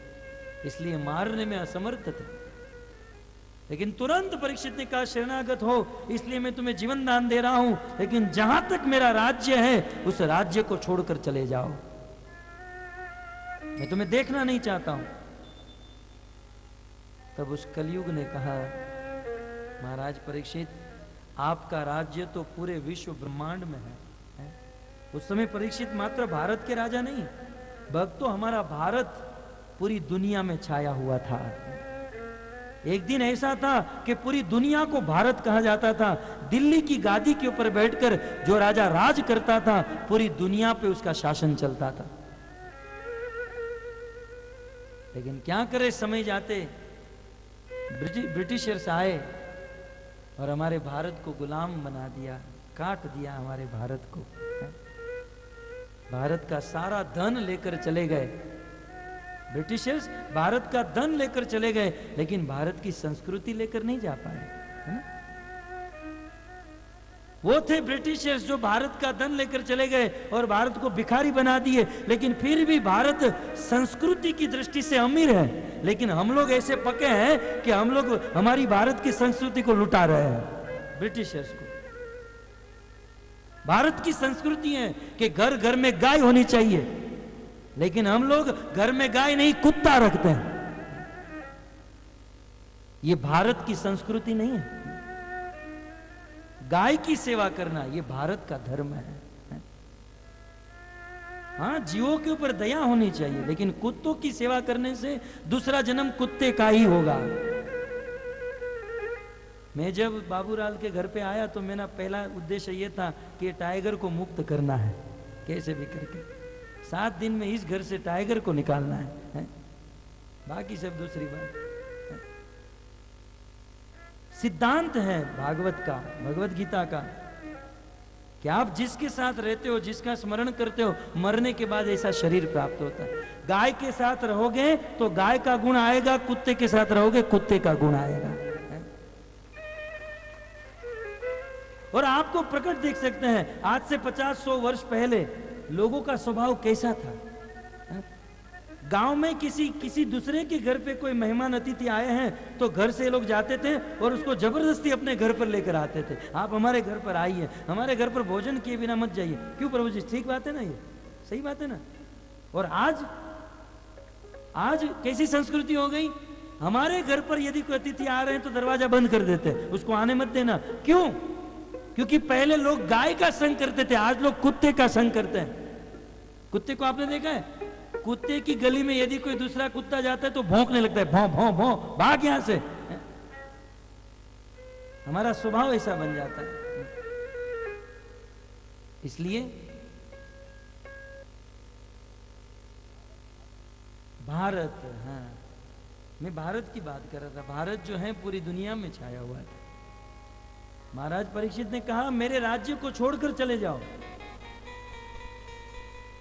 इसलिए मारने में असमर्थ थे। लेकिन तुरंत परीक्षित ने कहा, शरणागत हो इसलिए मैं तुम्हें जीवन दान दे रहा हूं, लेकिन जहां तक मेरा राज्य है उस राज्य को छोड़कर चले जाओ, मैं तुम्हें देखना नहीं चाहता हूं। तब उस कलयुग ने कहा, महाराज परीक्षित, आपका राज्य तो पूरे विश्व ब्रह्मांड में है। उस समय परीक्षित मात्र भारत के राजा नहीं, भक्तों, हमारा भारत पूरी दुनिया में छाया हुआ था। एक दिन ऐसा था कि पूरी दुनिया को भारत कहा जाता था। दिल्ली की गादी के ऊपर बैठकर जो राजा राज करता था, पूरी दुनिया पे उसका शासन चलता था। लेकिन क्या करे, समय जाते ब्रिटिशर्स आए और हमारे भारत को गुलाम बना दिया, काट दिया हमारे भारत को। भारत का सारा धन लेकर चले गए ब्रिटिशर्स, भारत का धन लेकर चले गए, लेकिन भारत की संस्कृति लेकर नहीं जा पाए, है ना? वो थे ब्रिटिशर्स जो भारत का धन लेकर चले गए और भारत को भिखारी बना दिए, लेकिन फिर भी भारत संस्कृति की दृष्टि से अमीर है। लेकिन हम लोग ऐसे पके हैं कि हम लोग हमारी भारत की संस्कृति को लुटा रहे हैं ब्रिटिशर्स को। भारत की संस्कृति है कि घर घर में गाय होनी चाहिए, लेकिन हम लोग घर में गाय नहीं, कुत्ता रखते हैं। ये भारत की संस्कृति नहीं है। गाय की सेवा करना ये भारत का धर्म है। हाँ, जीवों के ऊपर दया होनी चाहिए, लेकिन कुत्तों की सेवा करने से दूसरा जन्म कुत्ते का ही होगा। मैं जब बाबूलाल के घर पे आया तो मेरा पहला उद्देश्य ये था कि टाइगर को मुक्त करना है कैसे भी करके। 7 दिन में इस घर से टाइगर को निकालना है? बाकी सब दूसरी बात है। सिद्धांत है भागवत का, भगवत गीता का, कि आप जिसके साथ रहते हो, जिसका स्मरण करते हो, मरने के बाद ऐसा शरीर प्राप्त होता है। गाय के साथ रहोगे तो गाय का गुण आएगा, कुत्ते के साथ रहोगे कुत्ते का गुण आएगा। और आपको प्रकट देख सकते हैं, आज से 50-100 वर्ष पहले लोगों का स्वभाव कैसा था। गांव में किसी दूसरे के घर पे कोई मेहमान अतिथि आए हैं तो घर से लोग जाते थे और उसको जबरदस्ती अपने घर पर लेकर आते थे। आप हमारे घर पर आइए, हमारे घर पर भोजन किए बिना मत जाइए। क्यों प्रभु जी? ठीक बात है ना, ये सही बात है ना। और आज कैसी संस्कृति हो गई, हमारे घर पर यदि कोई अतिथि आ रहे हैं तो दरवाजा बंद कर देते हैं, उसको आने मत देना। क्यों? क्योंकि पहले लोग गाय का संग करते थे, आज लोग कुत्ते का संग करते हैं। कुत्ते को आपने देखा है? कुत्ते की गली में यदि कोई दूसरा कुत्ता जाता है तो भौंकने लगता है, भौं भौं भौं, भाग यहां से। हमारा स्वभाव ऐसा बन जाता है। इसलिए भारत, हाँ, मैं भारत की बात कर रहा था। भारत जो है पूरी दुनिया में छाया हुआ था। महाराज परीक्षित ने कहा मेरे राज्य को छोड़कर चले जाओ।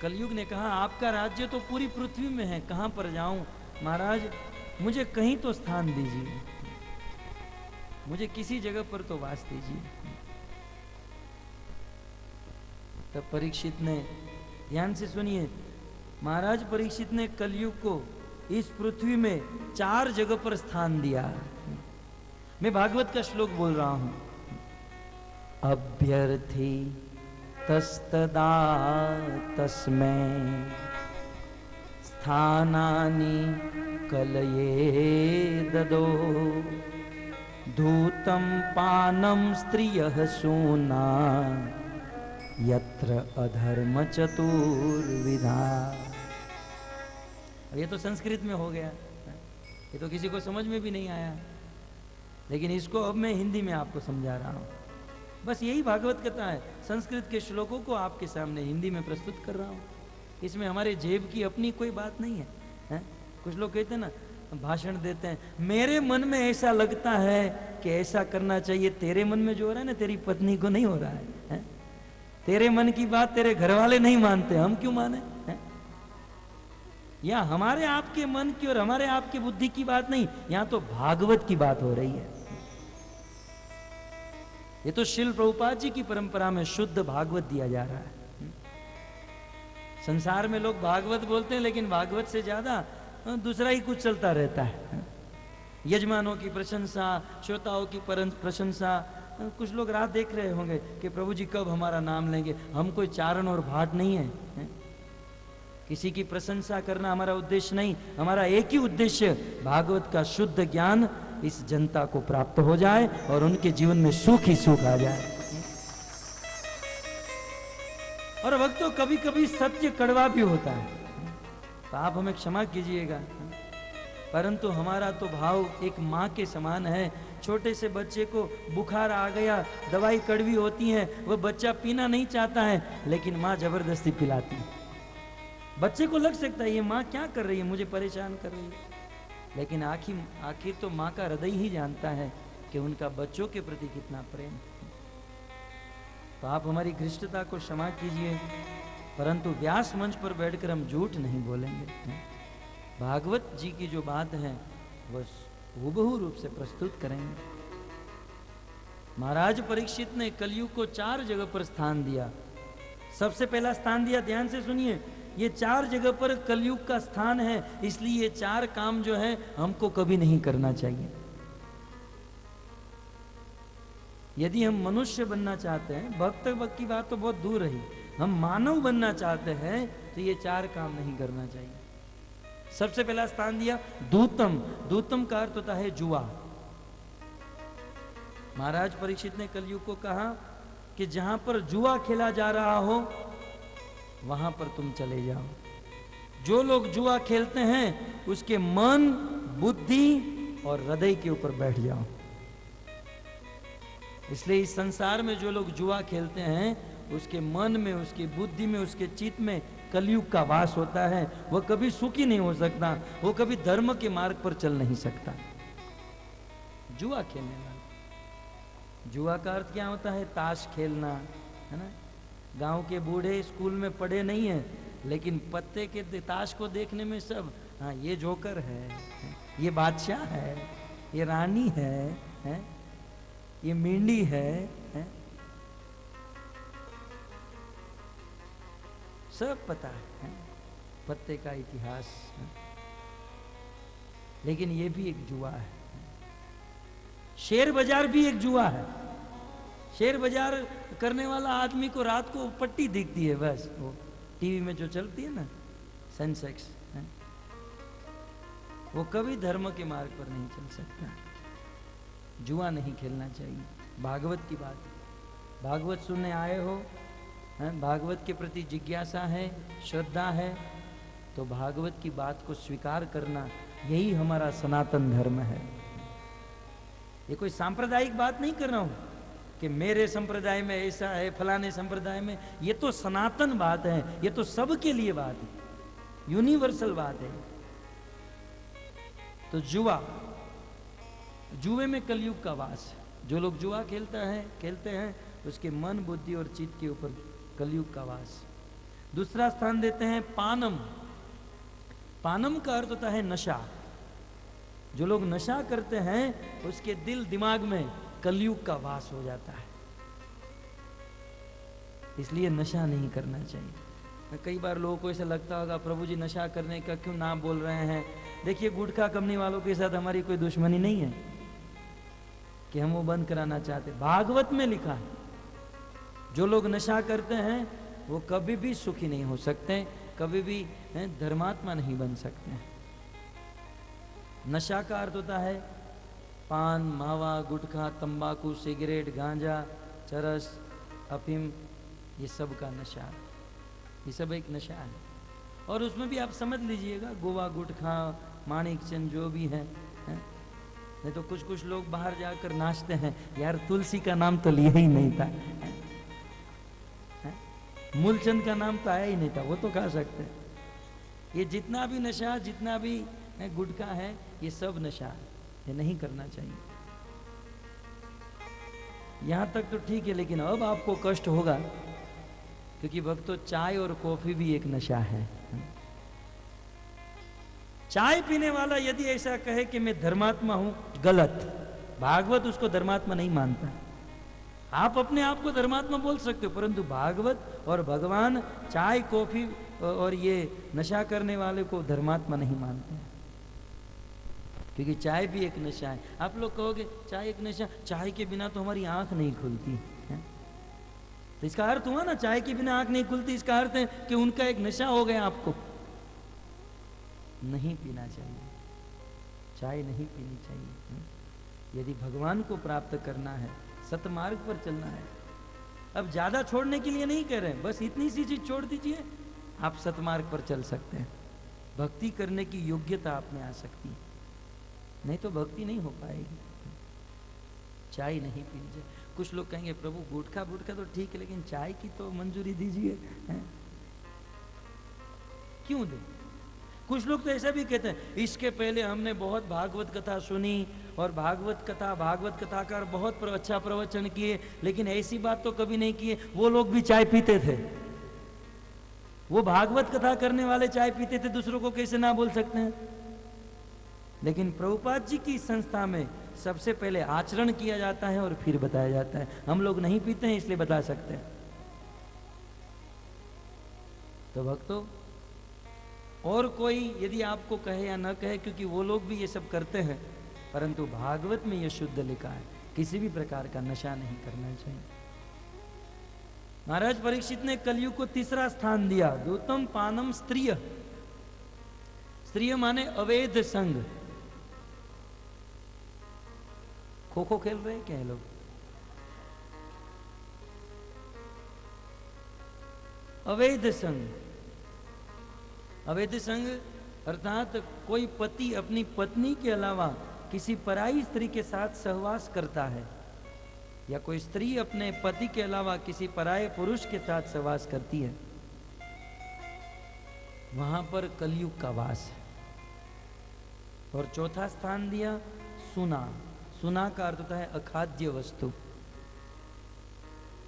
कलयुग ने कहा आपका राज्य तो पूरी पृथ्वी में है, कहां पर जाऊं? महाराज मुझे कहीं तो स्थान दीजिए, मुझे किसी जगह पर तो वास दीजिए। तब परीक्षित ने, ध्यान से सुनिए, महाराज परीक्षित ने कलयुग को इस पृथ्वी में 4 जगह पर स्थान दिया। मैं भागवत का श्लोक बोल रहा हूं। अभ्यर्थी तस्तदा तस्मै स्थानानि कलये ददो धूतं पानं स्त्रियः सूना यत्र अधर्म चतुर्विधा। ये तो संस्कृत में हो गया, ये तो किसी को समझ में भी नहीं आया, लेकिन इसको अब मैं हिंदी में आपको समझा रहा हूं। बस यही भागवत कथा है, संस्कृत के श्लोकों को आपके सामने हिंदी में प्रस्तुत कर रहा हूं। इसमें हमारे जेब की अपनी कोई बात नहीं है, है? कुछ लोग कहते हैं ना, भाषण देते हैं, मेरे मन में ऐसा लगता है कि ऐसा करना चाहिए। तेरे मन में जो हो रहा है ना, तेरी पत्नी को नहीं हो रहा है? तेरे मन की बात तेरे घर वाले नहीं मानते, हम क्यों माने? या हमारे आपके मन की और हमारे आपकी बुद्धि की बात नहीं, यहां तो भागवत की बात हो रही है। ये तो श्रील प्रभुपाद जी की परंपरा में शुद्ध भागवत दिया जा रहा है। संसार में लोग भागवत बोलते हैं, लेकिन भागवत से ज्यादा दूसरा ही कुछ चलता रहता है। यजमानों की प्रशंसा, श्रोताओं की प्रशंसा। कुछ लोग रात देख रहे होंगे कि प्रभु जी कब हमारा नाम लेंगे। हम कोई चारण और भाट नहीं है, किसी की प्रशंसा करना हमारा उद्देश्य नहीं। हमारा एक ही उद्देश्य, भागवत का शुद्ध ज्ञान इस जनता को प्राप्त हो जाए और उनके जीवन में सुख ही सुख आ जाए। और वक्तों कभी कभी सत्य कड़वा भी होता है, तो आप हमें क्षमा कीजिएगा, परंतु हमारा तो भाव एक माँ के समान है। छोटे से बच्चे को बुखार आ गया, दवाई कड़वी होती है, वह बच्चा पीना नहीं चाहता है, लेकिन माँ जबरदस्ती पिलाती है। बच्चे को लग सकता है ये माँ क्या कर रही है, मुझे परेशान कर रही है, लेकिन आखिर तो माँ का हृदय ही जानता है कि उनका बच्चों के प्रति कितना प्रेम। तो आप हमारी घृष्टता को क्षमा कीजिए, परंतु व्यास मंच पर बैठकर हम झूठ नहीं बोलेंगे। भागवत जी की जो बात है वह हूबहू रूप से प्रस्तुत करेंगे। महाराज परीक्षित ने कलयुग को 4 जगह पर स्थान दिया। सबसे पहला स्थान दिया, ध्यान से सुनिए, ये 4 जगह पर कलयुग का स्थान है, इसलिए ये 4 काम जो है हमको कभी नहीं करना चाहिए। यदि हम मनुष्य बनना चाहते हैं, भक्त की बात तो बहुत दूर रही, हम मानव बनना चाहते हैं तो ये 4 काम नहीं करना चाहिए। सबसे पहला स्थान दिया दूतम। दूतम का अर्थ होता है जुआ। महाराज परीक्षित ने कलयुग को कहा कि जहां पर जुआ खेला जा रहा हो वहां पर तुम चले जाओ। जो लोग जुआ खेलते हैं उसके मन, बुद्धि और हृदय के ऊपर बैठ जाओ। इसलिए इस संसार में जो लोग जुआ खेलते हैं उसके मन में, उसकी बुद्धि में, उसके चित्त में कलयुग का वास होता है वह कभी सुखी नहीं हो सकता, वो कभी धर्म के मार्ग पर चल नहीं सकता। जुआ खेलने वाला, जुआ का अर्थ क्या होता है? ताश खेलना, है ना। गांव के बूढ़े स्कूल में पढ़े नहीं है, लेकिन पत्ते के ताश को देखने में सब, हाँ ये जोकर है, ये बादशाह है, ये रानी है, ये मींडी है? सब पता है पत्ते का इतिहास है? लेकिन ये भी एक जुआ है। शेयर बाजार भी एक जुआ है। शेयर बाजार करने वाला आदमी को रात को पट्टी दिखती है, बस वो टीवी में जो चलती है ना, सेंसेक्स, वो कभी धर्म के मार्ग पर नहीं चल सकता। जुआ नहीं खेलना चाहिए। भागवत की बात, भागवत सुनने आए हो, भागवत के प्रति जिज्ञासा है, श्रद्धा है, तो भागवत की बात को स्वीकार करना, यही हमारा सनातन धर्म है। ये कोई सांप्रदायिक बात नहीं कर रहा हूं कि मेरे संप्रदाय में ऐसा है, फलाने संप्रदाय में, ये तो सनातन बात है, ये तो सबके लिए बात है, यूनिवर्सल बात है। तो जुआ, जुए में कलयुग का वास है। जो लोग जुआ खेलते हैं उसके मन, बुद्धि और चित्त के ऊपर कलयुग का वास। दूसरा स्थान देते हैं पानम। पानम का अर्थ होता है नशा। जो लोग नशा करते हैं उसके दिल दिमाग में कलयुग का वास हो जाता है, इसलिए नशा नहीं करना चाहिए। कई बार लोगों को ऐसा लगता होगा, प्रभु जी नशा करने का क्यों ना बोल रहे हैं? देखिए, गुटखा कंपनी वालों के साथ हमारी कोई दुश्मनी नहीं है कि हम वो बंद कराना चाहते। भागवत में लिखा है, जो लोग नशा करते हैं वो कभी भी सुखी नहीं हो सकते, कभी भी धर्मात्मा नहीं बन सकते। नशा का अर्थ होता है पान, मावा, गुटखा, तंबाकू, सिगरेट, गांजा, चरस, अफीम, ये सब का नशा, ये सब एक नशा है। और उसमें भी आप समझ लीजिएगा, गोवा, गुटखा, माणिक चंद जो भी है, नहीं तो कुछ लोग बाहर जाकर नाचते हैं, यार तुलसी का नाम तो लिया ही नहीं था, मूलचंद का नाम तो आया ही नहीं था, वो तो खा सकते हैं। ये जितना भी नशा, जितना भी गुटखा है, ये सब नशा है, ये नहीं करना चाहिए। यहां तक तो ठीक है, लेकिन अब आपको कष्ट होगा, क्योंकि भक्तों चाय और कॉफी भी एक नशा है। चाय पीने वाला यदि ऐसा कहे कि मैं धर्मात्मा हूं, गलत। भागवत उसको धर्मात्मा नहीं मानता। आप अपने आप को धर्मात्मा बोल सकते हो, परंतु भागवत और भगवान चाय, कॉफी और ये नशा करने वाले को धर्मात्मा नहीं मानते हैं, क्योंकि चाय भी एक नशा है। आप लोग कहोगे चाय एक नशा, चाय के बिना तो हमारी आंख नहीं खुलती है, तो इसका अर्थ हुआ ना, चाय के बिना आंख नहीं खुलती, इसका अर्थ है कि उनका एक नशा हो गया। आपको नहीं पीना चाहिए, चाय नहीं पीनी चाहिए। यदि भगवान को प्राप्त करना है, सतमार्ग पर चलना है, अब ज्यादा छोड़ने के लिए नहीं कह रहे हैं, बस इतनी सी चीज छोड़ दीजिए, आप सतमार्ग पर चल सकते हैं। भक्ति करने की योग्यता आप में आ सकती है, नहीं तो भक्ति नहीं हो पाएगी। चाय नहीं पीनी चाहिए। कुछ लोग कहेंगे प्रभु गुटखा तो ठीक है, लेकिन चाय की तो मंजूरी दीजिए, क्यों दे? कुछ लोग तो ऐसा भी कहते हैं, इसके पहले हमने बहुत भागवत कथा सुनी और भागवत कथाकार बहुत अच्छा प्रवचन किए, लेकिन ऐसी बात तो कभी नहीं किए, वो लोग भी चाय पीते थे। वो भागवत कथा करने वाले चाय पीते थे, दूसरों को कैसे ना बोल सकते हैं? लेकिन प्रभुपाद जी की संस्था में सबसे पहले आचरण किया जाता है और फिर बताया जाता है। हम लोग नहीं पीते हैं, इसलिए बता सकते हैं। तो भक्तों, और कोई यदि आपको कहे या न कहे, क्योंकि वो लोग भी ये सब करते हैं, परंतु भागवत में ये शुद्ध लिखा है, किसी भी प्रकार का नशा नहीं करना चाहिए। महाराज परीक्षित ने कलयुग को तीसरा स्थान दिया। दूतम पानम स्त्रिय, स्त्रिय माने अवैध संग। खो खो खेल रहे हैं क्या लोग? अवैध संग, अवैध संग अर्थात कोई पति अपनी पत्नी के अलावा किसी पराई स्त्री के साथ सहवास करता है, या कोई स्त्री अपने पति के अलावा किसी पराये पुरुष के साथ सहवास करती है, वहां पर कलयुग का वास है। और चौथा स्थान दिया सुना। सुना का अर्थ होता है अखाद्य वस्तु।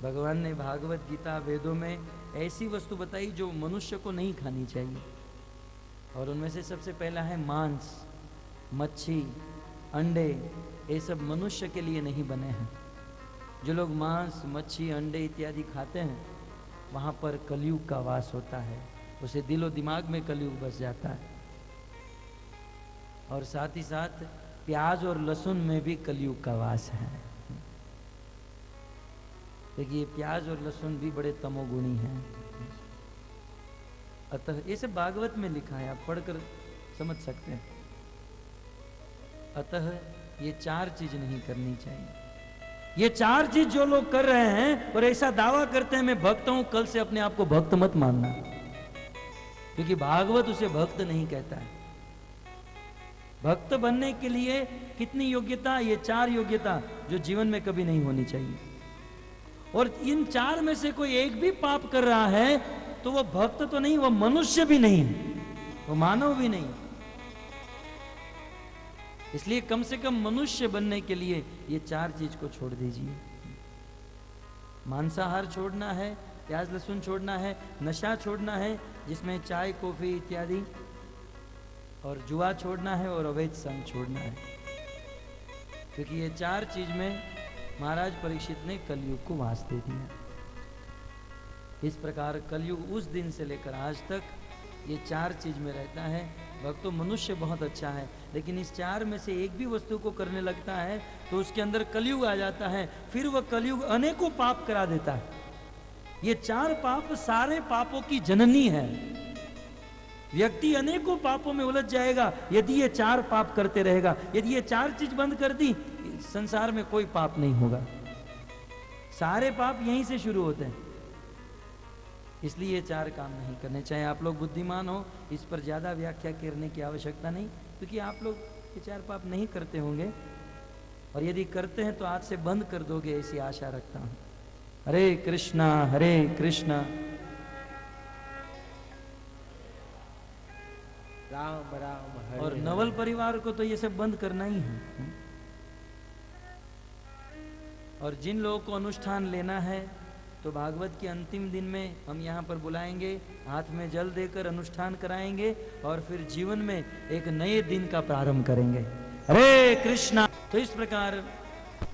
भगवान ने भागवत गीता वेदों में ऐसी वस्तु बताई जो मनुष्य को नहीं खानी चाहिए, और उनमें से सबसे पहला है मांस, मच्छी, अंडे। ये सब मनुष्य के लिए नहीं बने हैं। जो लोग मांस, मच्छी, अंडे इत्यादि खाते हैं वहां पर कलयुग का वास होता है, उसे दिलो दिमाग में कलयुग बस जाता है। और साथ ही साथ प्याज और लहसुन में भी कलयुग का वास है। देखिए प्याज और लहसुन भी बड़े तमोगुणी हैं। अतः ये सब भागवत में लिखा है, आप पढ़कर समझ सकते हैं। अतः ये चार चीज नहीं करनी चाहिए। ये चार चीज जो लोग कर रहे हैं और ऐसा दावा करते हैं मैं भक्त हूं, कल से अपने आप को भक्त मत मानना, क्योंकि भागवत उसे भक्त नहीं कहता है। भक्त बनने के लिए कितनी योग्यता? ये चार योग्यता जो जीवन में कभी नहीं होनी चाहिए। और इन चार में से कोई एक भी पाप कर रहा है तो वो भक्त तो नहीं, वो मनुष्य भी नहीं है, वो मानव भी नहीं। इसलिए कम से कम मनुष्य बनने के लिए ये चार चीज को छोड़ दीजिए। मांसाहार छोड़ना है, प्याज लहसुन छोड़ना है, नशा छोड़ना है जिसमें चाय कॉफी इत्यादि, और जुआ छोड़ना है, और अवैध संग छोड़ना है। क्योंकि ये चार चीज में महाराज परीक्षित ने कलयुग को वास दे दिया। इस प्रकार कलयुग उस दिन से लेकर आज तक ये चार चीज में रहता है। भक्तों मनुष्य बहुत अच्छा है, लेकिन इस चार में से एक भी वस्तु को करने लगता है तो उसके अंदर कलयुग आ जाता है। फिर वह कलयुग अनेकों पाप करा देता है। ये चार पाप सारे पापों की जननी है। व्यक्ति अनेकों पापों में उलझ जाएगा यदि ये चार पाप करते रहेगा। यदि ये चार चीज बंद कर दी, संसार में कोई पाप नहीं होगा। सारे पाप यहीं से शुरू होते हैं। इसलिए ये चार काम नहीं करने चाहिए। आप लोग बुद्धिमान हो, इस पर ज्यादा व्याख्या करने की आवश्यकता नहीं, क्योंकि आप लोग ये चार पाप नहीं करते होंगे, और यदि करते हैं तो आज से बंद कर दोगे ऐसी आशा रखता हूं। हरे कृष्णा हरे कृष्णा राम राम हरे और हरे। नवल परिवार को तो ये सब बंद करना ही है। और जिन लोगों को अनुष्ठान लेना है तो भागवत के अंतिम दिन में हम यहाँ पर बुलाएंगे, हाथ में जल देकर अनुष्ठान कराएंगे, और फिर जीवन में एक नए दिन का प्रारंभ करेंगे। हरे कृष्णा। तो इस प्रकार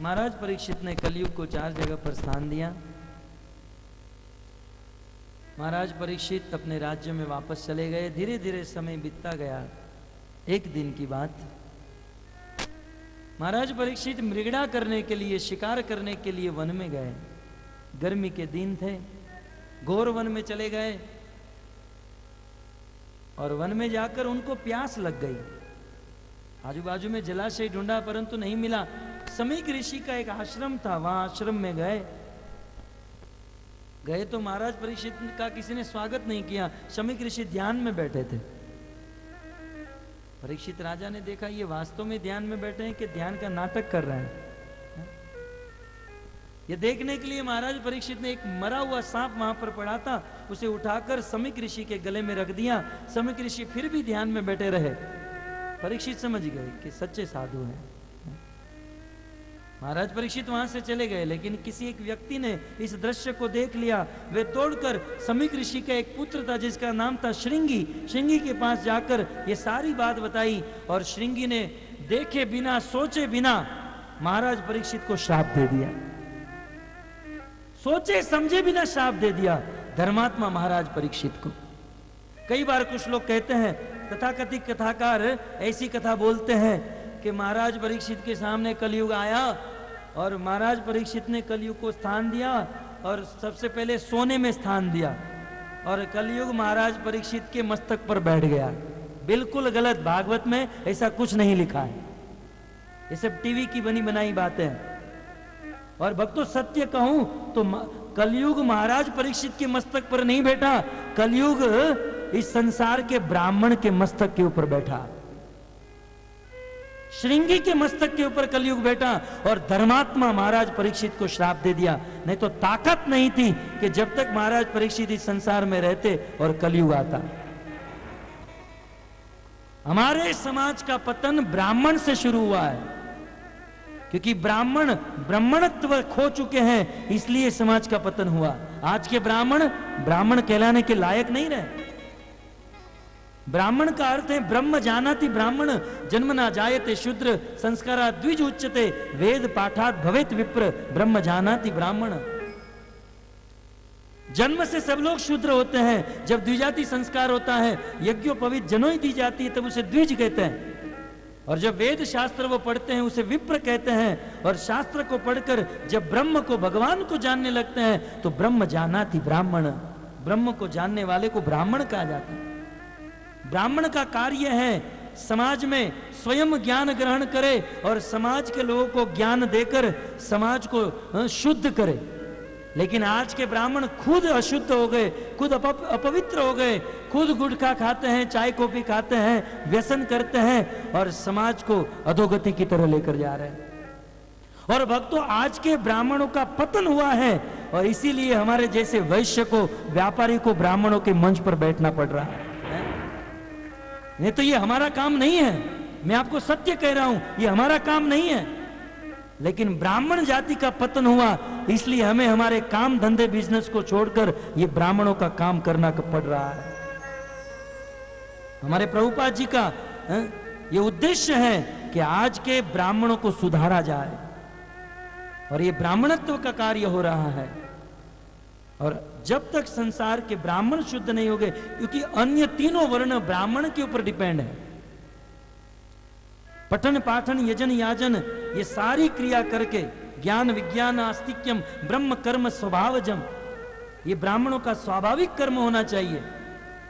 महाराज परीक्षित ने कलयुग को चार जगह पर स्थान दिया। महाराज परीक्षित अपने राज्य में वापस चले गए। धीरे धीरे समय बीतता गया। एक दिन की बात, महाराज परीक्षित मृगड़ा करने के लिए, शिकार करने के लिए वन में गए। गर्मी के दिन थे, घोर वन में चले गए, और वन में जाकर उनको प्यास लग गई। आजू बाजू में जलाशय ढूंढा परंतु नहीं मिला। समीक ऋषि का एक आश्रम था, वहां आश्रम में गए तो महाराज परीक्षित का किसी ने स्वागत नहीं किया। समीक ऋषि ध्यान में बैठे थे। परीक्षित राजा ने देखा ये वास्तव में ध्यान में बैठे हैं कि ध्यान का नाटक कर रहे हैं। ये देखने के लिए महाराज परीक्षित ने एक मरा हुआ सांप वहां पर पड़ा था, उसे उठाकर समीक ऋषि के गले में रख दिया। समीक ऋषि फिर भी ध्यान में बैठे रहे। परीक्षित समझ गए कि सच्चे साधु हैं। महाराज परीक्षित वहां से चले गए, लेकिन किसी एक व्यक्ति ने इस दृश्य को देख लिया। वे तोड़कर समीक ऋषि का एक पुत्र था जिसका नाम था श्रृंगी। श्रृंगी के पास जाकर ये सारी बात बताई, और श्रृंगी ने देखे बिना सोचे बिना महाराज परीक्षित को श्राप दे दिया। सोचे समझे बिना श्राप दे दिया धर्मात्मा महाराज परीक्षित को। कई बार कुछ लोग कहते हैं, तथाकथित कथाकार ऐसी कथा बोलते हैं कि महाराज परीक्षित के सामने कलयुग आया और महाराज परीक्षित ने कलयुग को स्थान दिया, और सबसे पहले सोने में स्थान दिया, और कलयुग महाराज परीक्षित के मस्तक पर बैठ गया। बिल्कुल गलत। भागवत में ऐसा कुछ नहीं लिखा है। ये सब टीवी की बनी बनाई बातें हैं। और भक्तों सत्य कहूं तो कलयुग महाराज परीक्षित के मस्तक पर नहीं बैठा, कलयुग इस संसार के ब्राह्मण के मस्तक के ऊपर बैठा। श्रृंगी के मस्तक के ऊपर कलयुग बैठा और धर्मात्मा महाराज परीक्षित को श्राप दे दिया। नहीं तो ताकत नहीं थी कि जब तक महाराज परीक्षित इस संसार में रहते और कलयुग आता। हमारे समाज का पतन ब्राह्मण से शुरू हुआ है, क्योंकि ब्राह्मण ब्राह्मणत्व खो चुके हैं, इसलिए समाज का पतन हुआ। आज के ब्राह्मण ब्राह्मण कहलाने के लायक नहीं रहे। ब्राह्मण का अर्थ है ब्रह्म जानाति ब्राह्मण, जन्मना जायते शूद्र, संस्कारा द्विज उच्यते, वेद पाठात भवेत विप्र, ब्रह्म जानाति ब्राह्मण। जन्म से सब लोग शूद्र होते हैं। जब द्विजाति संस्कार होता है, यज्ञोपवीत जनोई दी जाती है, तब उसे द्विज कहते हैं। और जब वेद शास्त्र वो पढ़ते हैं उसे विप्र कहते हैं। और शास्त्र को पढ़कर जब ब्रह्म को भगवान को जानने लगते हैं तो ब्रह्म जानाति ब्राह्मण, ब्रह्म को जानने वाले को ब्राह्मण कहा जाता है। ब्राह्मण का कार्य है समाज में स्वयं ज्ञान ग्रहण करे और समाज के लोगों को ज्ञान देकर समाज को शुद्ध करे। लेकिन आज के ब्राह्मण खुद अशुद्ध हो गए, खुद अपवित्र हो गए, खुद गुटखा खाते हैं, चाय कॉफी खाते हैं, व्यसन करते हैं और समाज को अधोगति की तरह लेकर जा रहे हैं। और भक्तों, आज के ब्राह्मणों का पतन हुआ है और इसीलिए हमारे जैसे वैश्य को, व्यापारी को ब्राह्मणों के मंच पर बैठना पड़ रहा है। नहीं तो ये हमारा काम नहीं है, मैं आपको सत्य कह रहा हूं, ये हमारा काम नहीं है। लेकिन ब्राह्मण जाति का पतन हुआ, इसलिए हमें हमारे काम धंधे बिजनेस को छोड़कर ये ब्राह्मणों का काम करना पड़ रहा है। हमारे प्रभुपाद जी का ये उद्देश्य है कि आज के ब्राह्मणों को सुधारा जाए और ये ब्राह्मणत्व का कार्य हो रहा है। और जब तक संसार के ब्राह्मण शुद्ध नहीं हो गए, क्योंकि अन्य तीनों वर्ण ब्राह्मण के ऊपर डिपेंड है। पठन पाठन यजन याजन ये सारी क्रिया करके ज्ञान विज्ञान आस्तिक्यम ब्रह्म कर्म स्वभावजम, ये ब्राह्मणों का स्वाभाविक कर्म होना चाहिए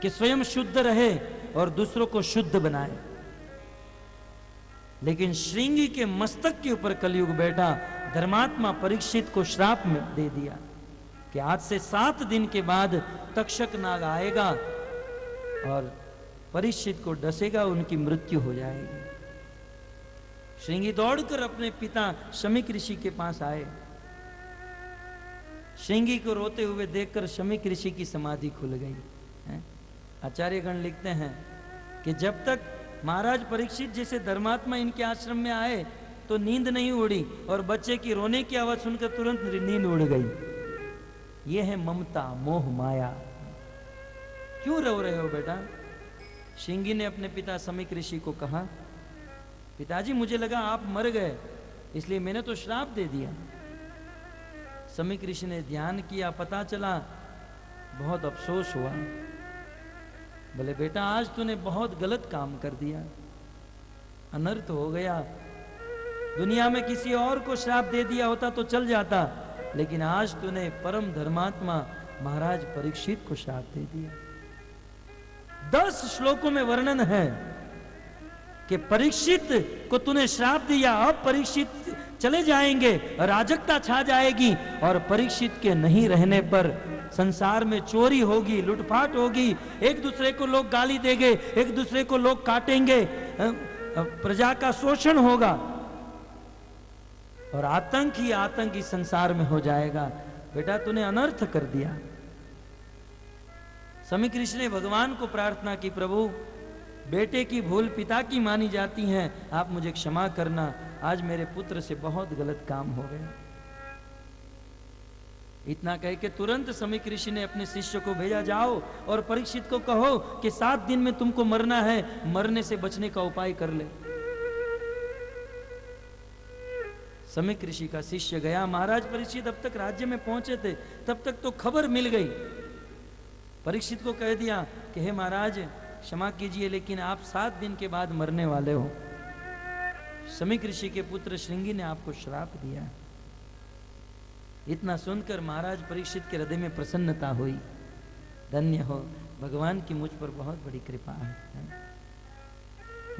कि स्वयं शुद्ध रहे और दूसरों को शुद्ध बनाए। लेकिन श्रृंगी के मस्तक के ऊपर कलयुग बैठा, धर्मात्मा परीक्षित को श्राप में दे दिया कि आज से 7 दिन के बाद तक्षक नाग आएगा और परीक्षित को डसेगा, उनकी मृत्यु हो जाएगी। श्रृंगी दौड़कर अपने पिता शमीक ऋषि के पास आए। श्रृंगी को रोते हुए देखकर शमीक ऋषि की समाधि खुल गई है। आचार्यगण लिखते हैं कि जब तक महाराज परीक्षित जैसे धर्मात्मा इनके आश्रम में आए तो नींद नहीं उड़ी और बच्चे की रोने की आवाज सुनकर तुरंत नींद उड़ गई। यह है ममता मोह माया। क्यों रो रहे हो बेटा? श्रृंगी ने अपने पिता शमीक ऋषि को कहा, पिताजी मुझे लगा आप मर गए, इसलिए मैंने तो श्राप दे दिया। शमीक ऋषि ने ध्यान किया, पता चला, बहुत अफसोस हुआ। बोले बेटा आज तूने बहुत गलत काम कर दिया, अनर्थ हो गया। दुनिया में किसी और को श्राप दे दिया होता तो चल जाता, लेकिन आज तूने परम धर्मात्मा महाराज परीक्षित को श्राप दे दिया। 10 श्लोकों में वर्णन है कि परीक्षित को तूने श्राप दिया, अब परीक्षित चले जाएंगे, अराजकता छा जाएगी और परीक्षित के नहीं रहने पर संसार में चोरी होगी, लूटपाट होगी, एक दूसरे को लोग गाली देंगे, एक दूसरे को लोग काटेंगे, प्रजा का शोषण होगा और आतंक ही आतंक इस संसार में हो जाएगा। बेटा तूने अनर्थ कर दिया। शमीक ऋषि ने भगवान को प्रार्थना की, प्रभु बेटे की भूल पिता की मानी जाती है, आप मुझे क्षमा करना, आज मेरे पुत्र से बहुत गलत काम हो गया। इतना कह के तुरंत शमीक ऋषि ने अपने शिष्य को भेजा, जाओ और परीक्षित को कहो कि 7 दिन में तुमको मरना है, मरने से बचने का उपाय कर ले। शमीक ऋषि का शिष्य गया। महाराज परीक्षित अब तक राज्य में पहुंचे थे, तब तक तो खबर मिल गई। परीक्षित को कह दिया कि हे महाराज क्षमा कीजिए, लेकिन आप 7 दिन के बाद मरने वाले हो। शमीक ऋषि के पुत्र श्रृंगी ने आपको श्राप दिया। इतना सुनकर महाराज परीक्षित के हृदय में प्रसन्नता हुई। धन्य हो, भगवान की मुझ पर बहुत बड़ी कृपा है।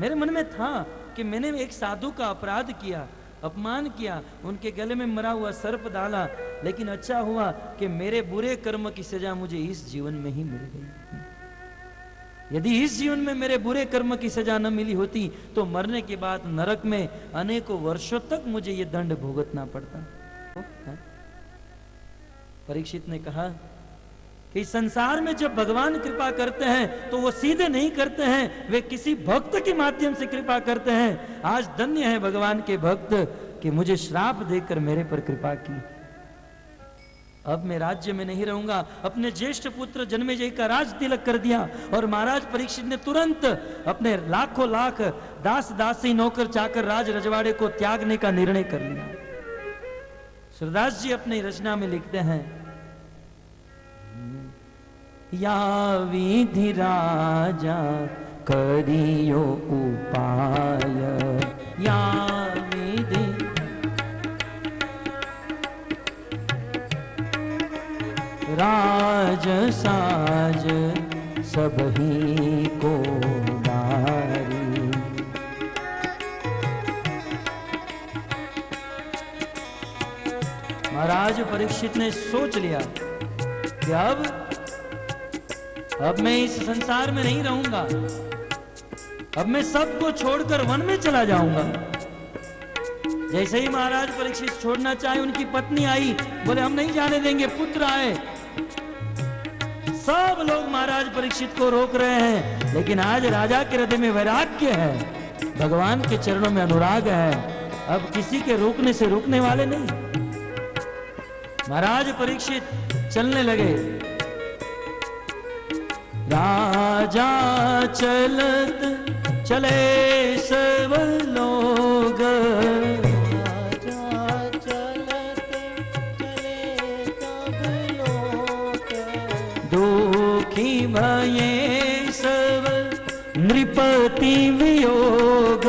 मेरे मन में था कि मैंने एक साधु का अपराध किया, अपमान किया, उनके गले में मरा हुआ सर्प डाला, लेकिन अच्छा हुआ कि मेरे बुरे कर्म की सजा मुझे इस जीवन में ही मिल गई। यदि इस जीवन में मेरे बुरे कर्म की सजा न मिली होती तो मरने के बाद नरक में अनेकों वर्षों तक मुझे यह दंड भुगतना पड़ता। परीक्षित ने कहा कि संसार में जब भगवान कृपा करते हैं तो वो सीधे नहीं करते हैं, वे किसी भक्त के माध्यम से कृपा करते हैं। आज धन्य है भगवान के भक्त कि मुझे श्राप देकर मेरे पर कृपा की। अब मैं राज्य में नहीं रहूंगा। अपने ज्येष्ठ पुत्र जन्मेजय का राज तिलक कर दिया और महाराज परीक्षित ने तुरंत अपने लाखों लाख दास दासी नौकर चाकर राज रजवाड़े को त्यागने का निर्णय कर लिया। सूरदास जी अपनी रचना में लिखते हैं, या विधि राजा करियो उपाय, या विधि राज साज सबही को नारी। महाराज परीक्षित ने सोच लिया कि अब मैं इस संसार में नहीं रहूंगा, अब मैं सबको छोड़कर वन में चला जाऊंगा। जैसे ही महाराज परीक्षित छोड़ना चाहे, उनकी पत्नी आई, बोले हम नहीं जाने देंगे। पुत्र आए, सब लोग महाराज परीक्षित को रोक रहे हैं, लेकिन आज राजा के हृदय में वैराग्य है, भगवान के चरणों में अनुराग है। अब किसी के रोकने से रुकने वाले नहीं। महाराज परीक्षित चलने लगे। राजा चलत चले सब लोग, भये सब नृपति वियोग,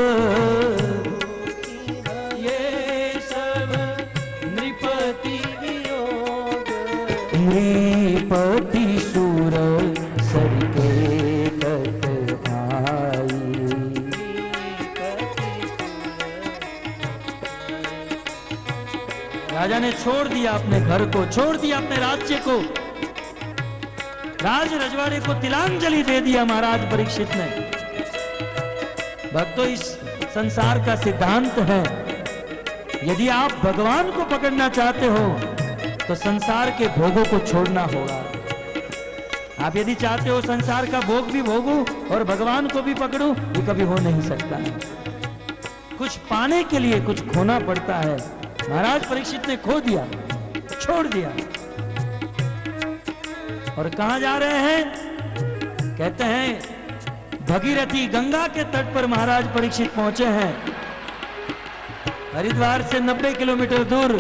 ये सब नृपति वियोग, नृपति सुर सर के तट आई। राजा ने छोड़ दिया अपने घर को, छोड़ दिया अपने राज्य को, राज रजवाड़े को तिलांजलि दे दिया महाराज परीक्षित ने। भक्तों, इस संसार का सिद्धांत है, यदि आप भगवान को पकड़ना चाहते हो तो संसार के भोगों को छोड़ना होगा। आप यदि चाहते हो संसार का भोग भी भोगूं और भगवान को भी पकड़ूं, ये कभी हो नहीं सकता है। कुछ पाने के लिए कुछ खोना पड़ता है। महाराज परीक्षित ने खो दिया, छोड़ दिया। और कहां जा रहे हैं? कहते हैं भगीरथी गंगा के तट पर महाराज परीक्षित पहुंचे हैं। हरिद्वार से 90 किलोमीटर दूर,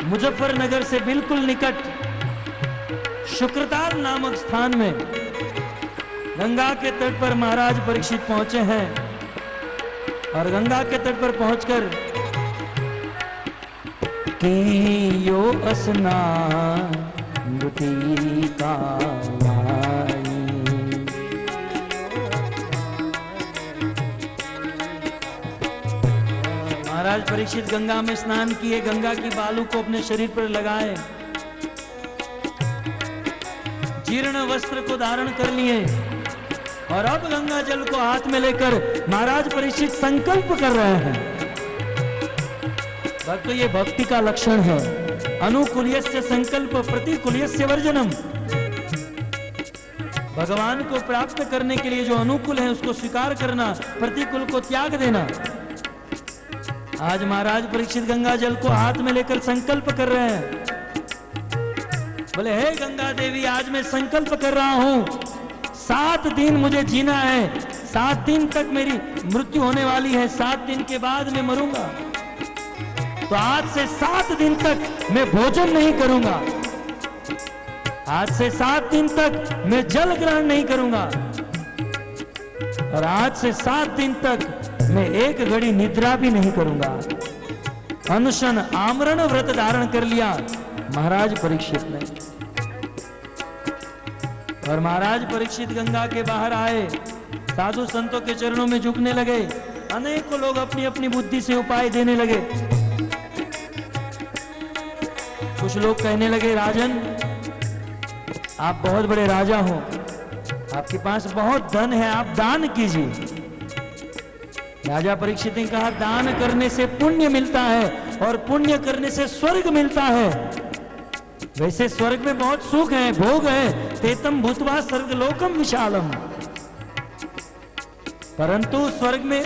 मुजफ्फरनगर से बिल्कुल निकट शुक्रताल नामक स्थान में गंगा के तट पर महाराज परीक्षित पहुंचे हैं। और गंगा के तट पर पहुंचकर कियो स्नान का महाराज परीक्षित गंगा में स्नान किए, गंगा की बालू को अपने शरीर पर लगाए, जीर्ण वस्त्र को धारण कर लिए और अब गंगा जल को हाथ में लेकर महाराज परीक्षित संकल्प कर रहे हैं। तो ये भक्ति का लक्षण है। अनुकूल्यस्य संकल्प प्रतिकूल्यस्य वर्जनम। भगवान को प्राप्त करने के लिए जो अनुकूल है उसको स्वीकार करना, प्रतिकूल को त्याग देना। आज महाराज परीक्षित गंगा जल को हाथ में लेकर संकल्प कर रहे हैं। बोले, हे गंगा देवी, आज मैं संकल्प कर रहा हूं, 7 दिन मुझे जीना है, 7 दिन तक मेरी मृत्यु होने वाली है, 7 दिन के बाद मैं मरूंगा। तो आज से 7 दिन तक मैं भोजन नहीं करूंगा, आज से 7 दिन तक मैं जल ग्रहण नहीं करूंगा, और आज से 7 दिन तक मैं एक घड़ी निद्रा भी नहीं करूंगा। अनशन आमरण व्रत धारण कर लिया महाराज परीक्षित ने। और महाराज परीक्षित गंगा के बाहर आए, साधु संतों के चरणों में झुकने लगे। अनेकों लोग अपनी अपनी बुद्धि से उपाय देने लगे। कुछ लोग कहने लगे, राजन आप बहुत बड़े राजा हो, आपके पास बहुत धन है, आप दान कीजिए। राजा परीक्षित ने कहा, दान करने से पुण्य मिलता है और पुण्य करने से स्वर्ग मिलता है। वैसे स्वर्ग में बहुत सुख है, भोग है, तेतम भूतवा स्वर्गलोकम विशालम, परंतु स्वर्ग में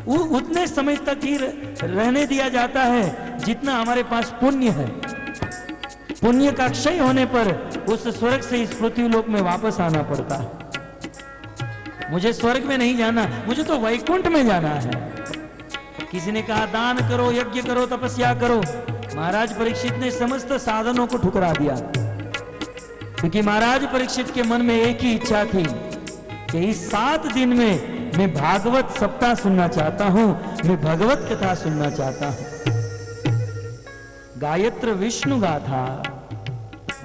उतने समय तक ही रहने दिया जाता है जितना हमारे पास पुण्य है। पुण्य का क्षय होने पर उस स्वर्ग से इस पृथ्वी लोक में वापस आना पड़ता है। मुझे स्वर्ग में नहीं जाना, मुझे तो वैकुंठ में जाना है। किसी ने कहा दान करो, यज्ञ करो, तपस्या करो। महाराज परीक्षित ने समस्त साधनों को ठुकरा दिया, क्योंकि महाराज परीक्षित के मन में एक ही इच्छा थी कि इस 7 दिन में मैं भागवत सप्ताह सुनना चाहता हूं, मैं भगवत कथा सुनना चाहता हूं। गायत्र विष्णु गाथा।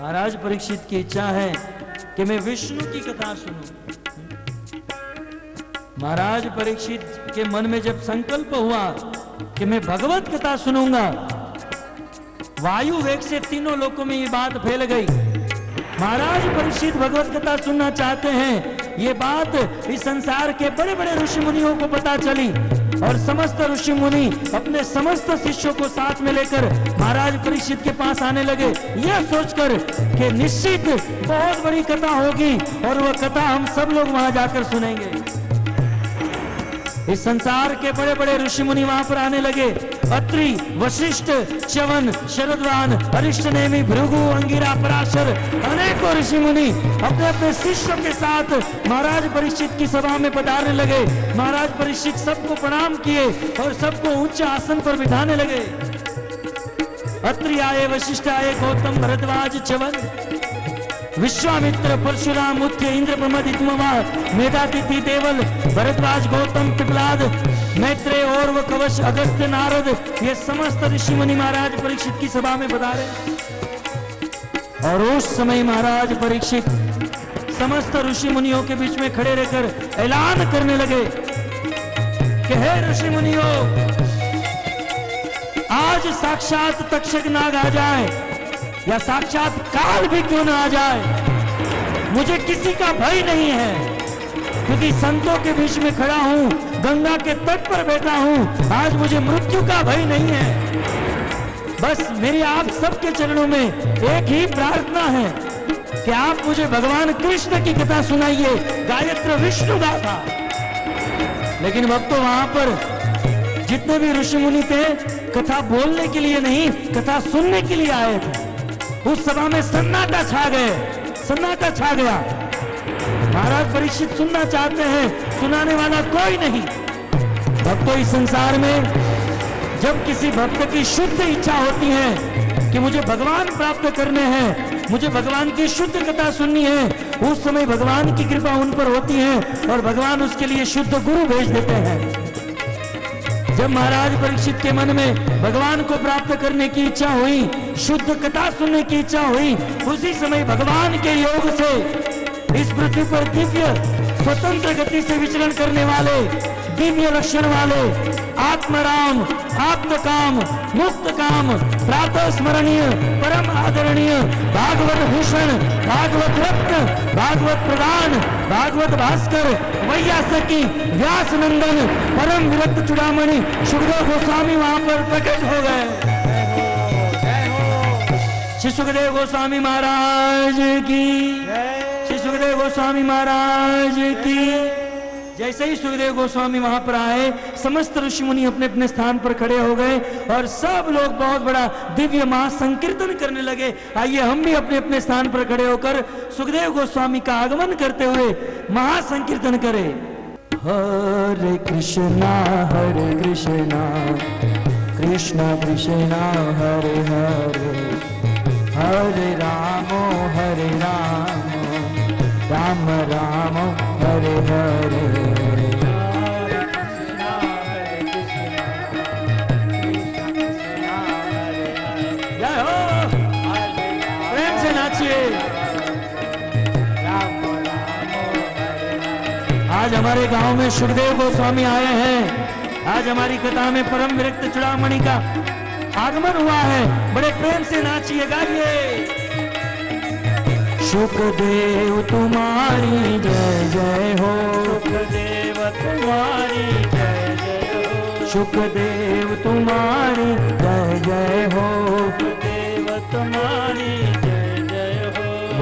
महाराज परीक्षित की इच्छा है कि मैं विष्णु की कथा सुनूं। महाराज परीक्षित के मन में जब संकल्प हुआ कि मैं भगवत कथा सुनूंगा, वायु वेग से तीनों लोकों में ये बात फैल गई। महाराज परीक्षित भगवत कथा सुनना चाहते हैं, ये बात इस संसार के बड़े बड़े ऋषि मुनियों को पता चली, और समस्त ऋषि मुनि अपने समस्त शिष्यों को साथ में लेकर महाराज परीक्षित के पास आने लगे, यह सोचकर कि निश्चित बहुत बड़ी कथा होगी और वह कथा हम सब लोग वहां जाकर सुनेंगे। इस संसार के बड़े बड़े ऋषि मुनि वहां पर आने लगे। अत्रि, वशिष्ठ, च्यवन, शरद्वान, अरिष्टनेमि, भृगु, अंगिरा, पराशर, अनेकों ऋषि मुनि अपने अपने शिष्यों के साथ महाराज परीक्षित की सभा में पधारने लगे। महाराज परीक्षित सबको प्रणाम किए और सबको उच्च आसन पर बिठाने लगे। अत्रि आए, वशिष्ठ आए, गौतम, भरद्वाज, च्यवन, विश्वामित्र, परशुराम, मुख्य, इंद्र, प्रमदित्मवा, मेधातिथि, देवल, भरद्वाज, गौतम, पिपलाद, मैत्रेय, औरव, कवच, अगस्त्य, नारद, ये समस्त ऋषि मुनि महाराज परीक्षित की सभा में पधारे। और उस समय महाराज परीक्षित समस्त ऋषि मुनियों के बीच में खड़े रहकर ऐलान करने लगे कि हे ऋषि मुनियों, आज साक्षात तक्षक नाग आ जाए या साक्षात काल भी क्यों न आ जाए, मुझे किसी का भय नहीं है, क्योंकि संतों के बीच में खड़ा हूं, गंगा के तट पर बैठा हूं। आज मुझे मृत्यु का भय नहीं है। बस मेरी आप सबके चरणों में एक ही प्रार्थना है कि आप मुझे भगवान कृष्ण की कथा सुनाइए, गायत्र विष्णु गाथा। लेकिन भक्तों, वहां पर जितने भी ऋषि मुनि थे, कथा बोलने के लिए नहीं, कथा सुनने के लिए आए थे। उस सभा में सन्नाटा छा गए, सन्नाटा छा गया। महाराज परीक्षित सुनना चाहते हैं, सुनाने वाला कोई नहीं। भक्तों, इस संसार में जब किसी भक्त की शुद्ध इच्छा होती है कि मुझे भगवान प्राप्त करने हैं, मुझे भगवान की शुद्ध कथा सुननी है, उस समय भगवान की कृपा उन पर होती है और भगवान उसके लिए शुद्ध गुरु भेज देते हैं। जब महाराज परीक्षित के मन में भगवान को प्राप्त करने की इच्छा हुई, शुद्ध कथा सुनने की इच्छा हुई, उसी समय भगवान के योग से इस पृथ्वी पर दिव्य स्वतंत्र गति से विचरण करने वाले, दिव्य लक्षण वाले, आत्मराम, आत्मकाम, मुक्त काम, प्रातः स्मरणीय, परम आदरणीय, भागवत भूषण, भागवत रत्न, भागवत प्रधान, भागवत भास्कर, वैयासकी, व्यास नंदन, परम विरक्त चूड़ामणि सुखदेव गोस्वामी वहां पर प्रकट हो गए। श्री सुखदेव गोस्वामी महाराज की, श्री सुखदेव गोस्वामी महाराज की। जैसे ही सुखदेव गोस्वामी वहां पर आए, समस्त ऋषि मुनि अपने अपने स्थान पर खड़े हो गए और सब लोग बहुत बड़ा दिव्य महासंकीर्तन करने लगे। आइए हम भी अपने अपने स्थान पर खड़े होकर सुखदेव गोस्वामी का आगमन करते हुए महासंकीर्तन करें। हरे कृष्णा कृष्ण कृष्ण हरे हरे, हरे राम राम राम हरे हरे। जय हो, प्रेम से नाचिए। आज हमारे गांव में सुखदेव गोस्वामी आए हैं। आज हमारी कथा में परम विरक्त चूड़ामणि का आगमन हुआ है। बड़े प्रेम से नाचिए, गाइए। सुखदेव तुम्हारी जय जय हो, सुखदेव तुम्हारी जय जय हो, सुखदेव तुम्हारी जय जय हो, सुखदेव तुम्हारी जय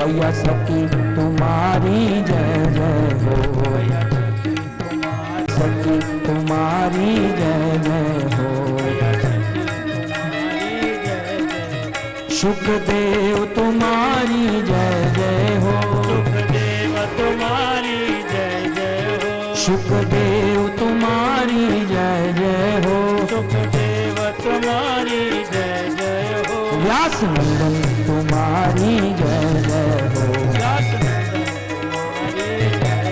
भैया सखी तुम्हारी जय जय हो, भैया सखी तुम्हारी, सखी तुम्हारी जय जय हो। भैया सखी तुम्हारी जय जय, सुखदेव तुम्हारी जय जय हो, सुखदेव तुम्हारी जय जय हो, सुखदेव तुम्हारी जय जय हो, सुखदेव तुम्हारी जय जय हो, व्यास नंदन तुम्हारी जय जय हो, व्यास नंदन तुम्हारी जय जय,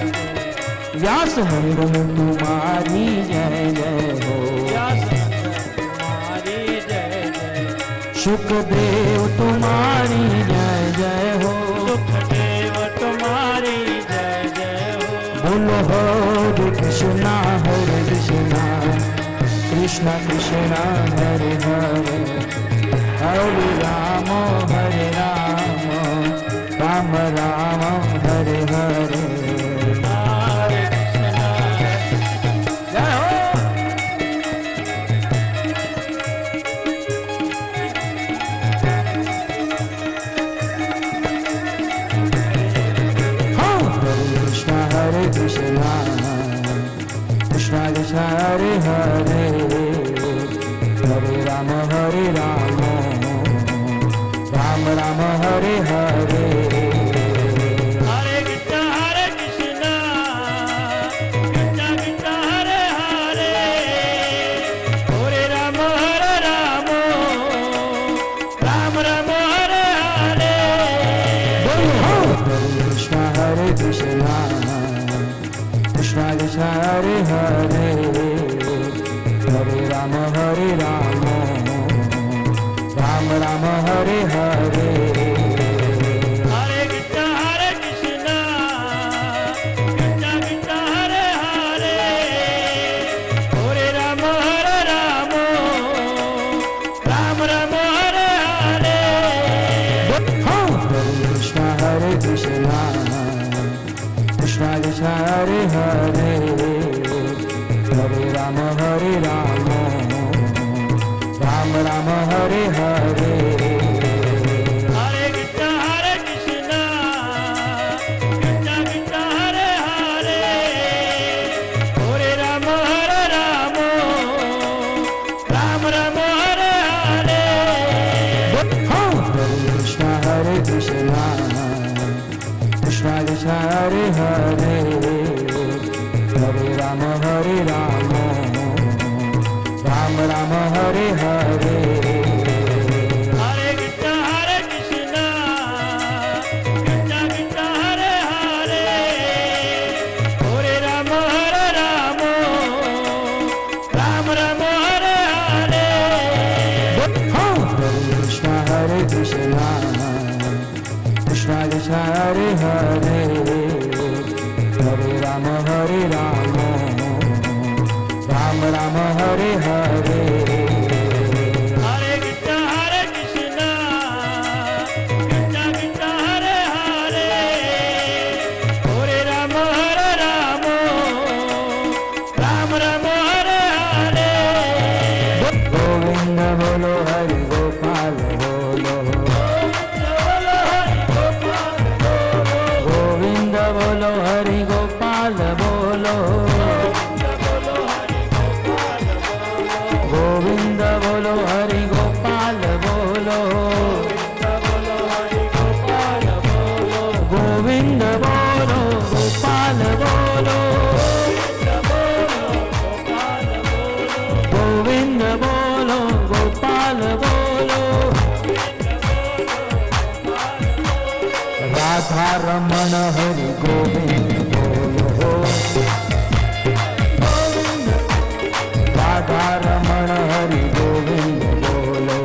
व्यास नंदन तुम्हारी जय जय हो, व्यास नंदन तुम्हारी जय जय, सुखदेव तुम्हारी जय जय हो, सुखदेव तुम्हारी जय जय हो, बोलो हरे कृष्णा कृष्ण कृष्ण हरे हरे, हरे राम राम राम हरे हरे। हरे कृष्णा, जय हो। हाँ, हरे कृष्णा कृष्ण कृष्ण हरे हरे, हरे राम राम राम हरे हरे। हरे कृष्णा कृष्णा कृष्णा हरे हरे, हरे राम राम राम हरे हरे। हरे कृष्णा कृष्ण कृष्ण हरे हरे, हरे राम राम हरे हरे। हरे कृष्णा कृष्णा कृष्णा हरे हरे, हरे राम राम राम हरे हरे। हाँ, हरे कृष्णा कृष्ण कृष्ण हरे हरे, हरे राम राम हरे हरे। हरे कृष्णा कृष्णा कृष्णा हरे हरे, हरे राम राम हरे हरे। हाँ, हरे कृष्णा कृष्ण कृष्ण हरे हरे, हरे राम राम हरे हरे। हरे कृष्णा कृष्णा कृष्णा हरे हरे, हरे राम राम हरे हरे। हाँ, हरे कृष्णा कृष्ण कृष्ण हरे हरे, हरे राम राम हरे हरे। हरे कृष्णा कृष्णा कृष्णा हरे हरे, हरे राम राम हरे हरे। गोविंद बोलो हरि गोपाल बोलो, गोविंद बोलो हरि गोपाल बोलो, गोविंद बोलो हरि गोपाल बोलो, गोविंद बोलो गोपाल बोलो, गोविंद बोलो गोपाल बोलो। राधा रमण हरि गोविंद बोलो, राधा रमण हरि गोविंद बोलो,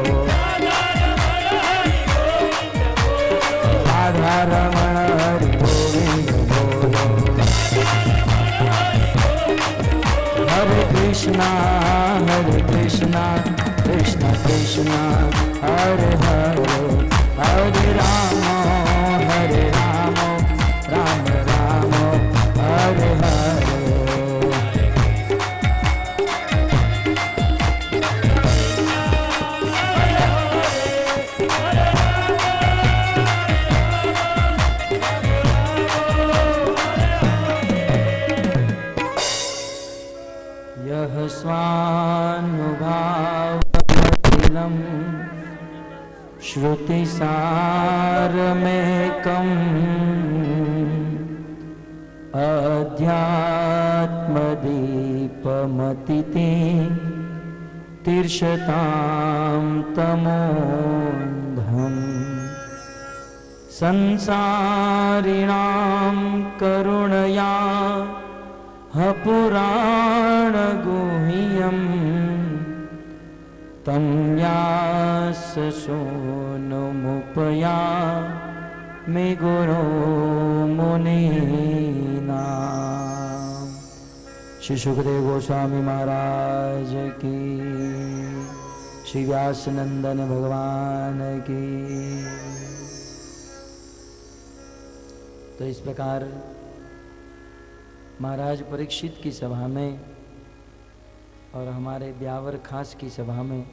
राधा रमण हरि गोविंद बोलो। हरे कृष्णा कृष्ण कृष्ण हरे हरे, हरे राम राम राम हरे हरे। श्रुतिसार में कम अध्यात्मदीपमतिते तीर्षतां तमोन्धम् संसारिणां करुणया पुराणगुह्यम् तं यासशोनुमुपया मे गुरो मुनीना। श्री सुखदेव गोस्वामी महाराज की, श्री व्यास नंदन भगवान की। तो इस प्रकार महाराज परीक्षित की सभा में और हमारे ब्यावर खास की सभा में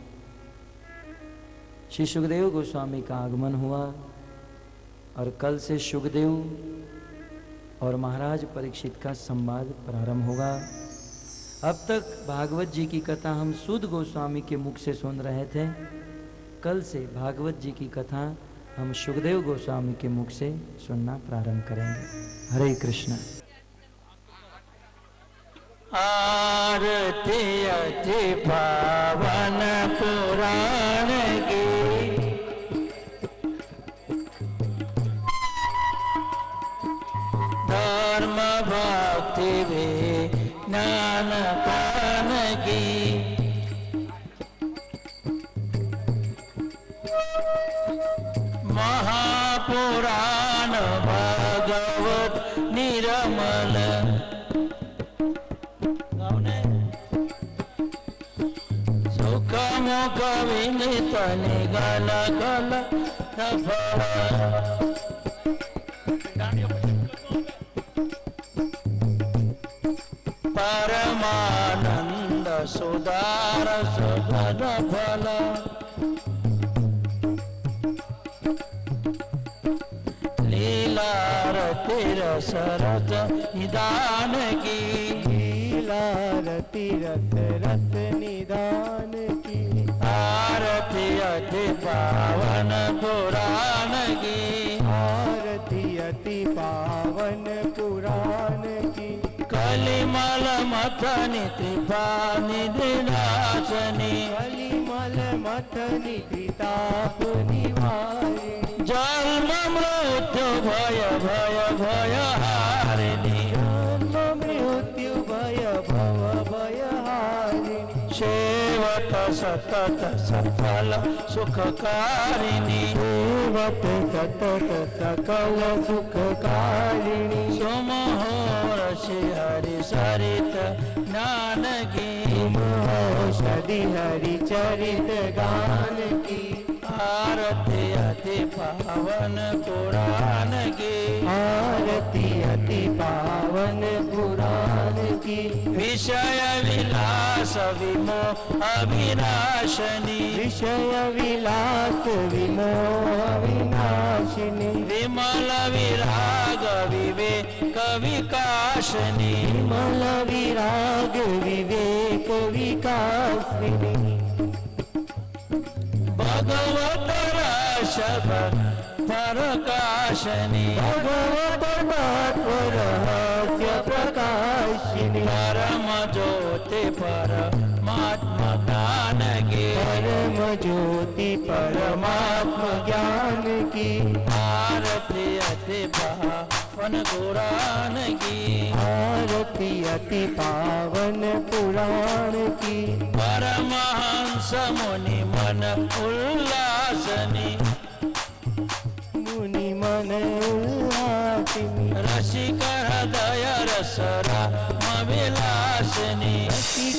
श्री सुखदेव गोस्वामी का आगमन हुआ और कल से सुखदेव और महाराज परीक्षित का संवाद प्रारंभ होगा। अब तक भागवत जी की कथा हम सूद गोस्वामी के मुख से सुन रहे थे। कल से भागवत जी की कथा हम सुखदेव गोस्वामी के मुख से सुनना प्रारंभ करेंगे। हरे कृष्ण। आरती अति पावन पुराण की, धर्म भक्ति विज्ञान कान की, महापुराण भगवत निरमल मुख विनित निगल गल परमानंद सुदार सुधन फल, लीला रति रस रस निदान की, लीला रति रस रस निदान की। आरती अति पावन पुराण की, आरती अति पावन पुराण की। कलिमल मथनि कृपा निधि नाशनी, कलिमल मथनि ताप निवारिणी, जन्म मृत्यु भय भय भय हारिणी, जन्म मृत्यु भय भव भय हारिणी। सेवत सतत सफल सुखकारिणी, सेवत सतत सकल सुखकारिणी। सुमहोर श्री हरि सरित ज्ञान की, सदी हरि चरित गान की। आरती अति पावन पुराण की, आरती अति पावन पुराण की। विषय विलास विमो अविनाशनी, विषय विलास विमोह विनाशिनी, विमल विराग विवेक विकासनी, विमल विराग विवेक विकासिनी। भगवत रसभ प्रकाशनी, भगवत तत्व रहस्य प्रकाशिनी, परम ज्योति परमात्मा ज्ञान की, परम ज्योति परमात्मा ज्ञान की। आरती अति पावन पुराण की, आरती अति पावन पुराण की। परमहंस मुनि मन उल्लासनी, मुनि मन उल्लासिनी, रसिक हृदय रस राम विलासिनी,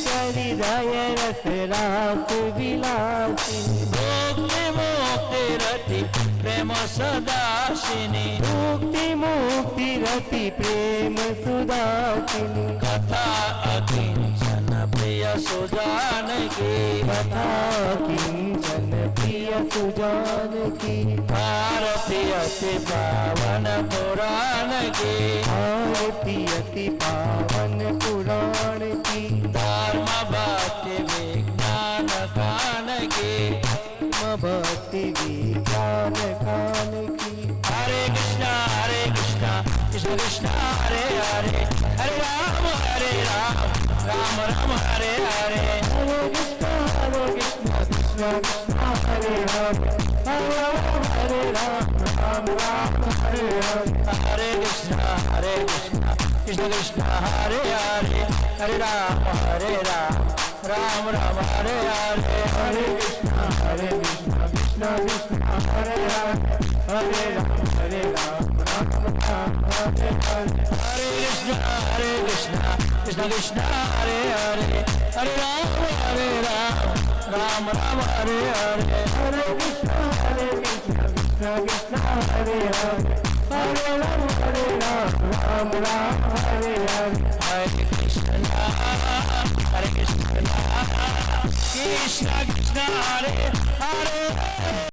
हृदय रस रास विलासिनी। मुक्ति मुक्ति रति प्रेम सदाशिनी, मुक्ति मुक्ति रति प्रेम सुदासिनी। कथा अकिंचन प्रिय सुजान की, कथा किंचन प्रिय सुजान की। आरती अति पावन पुराण की, आरती अति पावन पुराण की। धर्म भक्ति विज्ञान गान की, भक्ति Hare Krishna, Krishna Krishna, Hare Hare, Hare Ram, Ram Ram, Hare Hare, Hare Krishna, Krishna Krishna, Hare Hare, Hare Ram, Ram Ram, Hare Hare, Hare Krishna, Krishna Krishna, Hare Hare, Hare Ram, Ram Ram, Hare Hare, Hare Krishna, Krishna Krishna, Hare Hare, Hare Ram, Ram Ram, Hare Hare, Hare Krishna, Krishna Krishna, Hare Hare.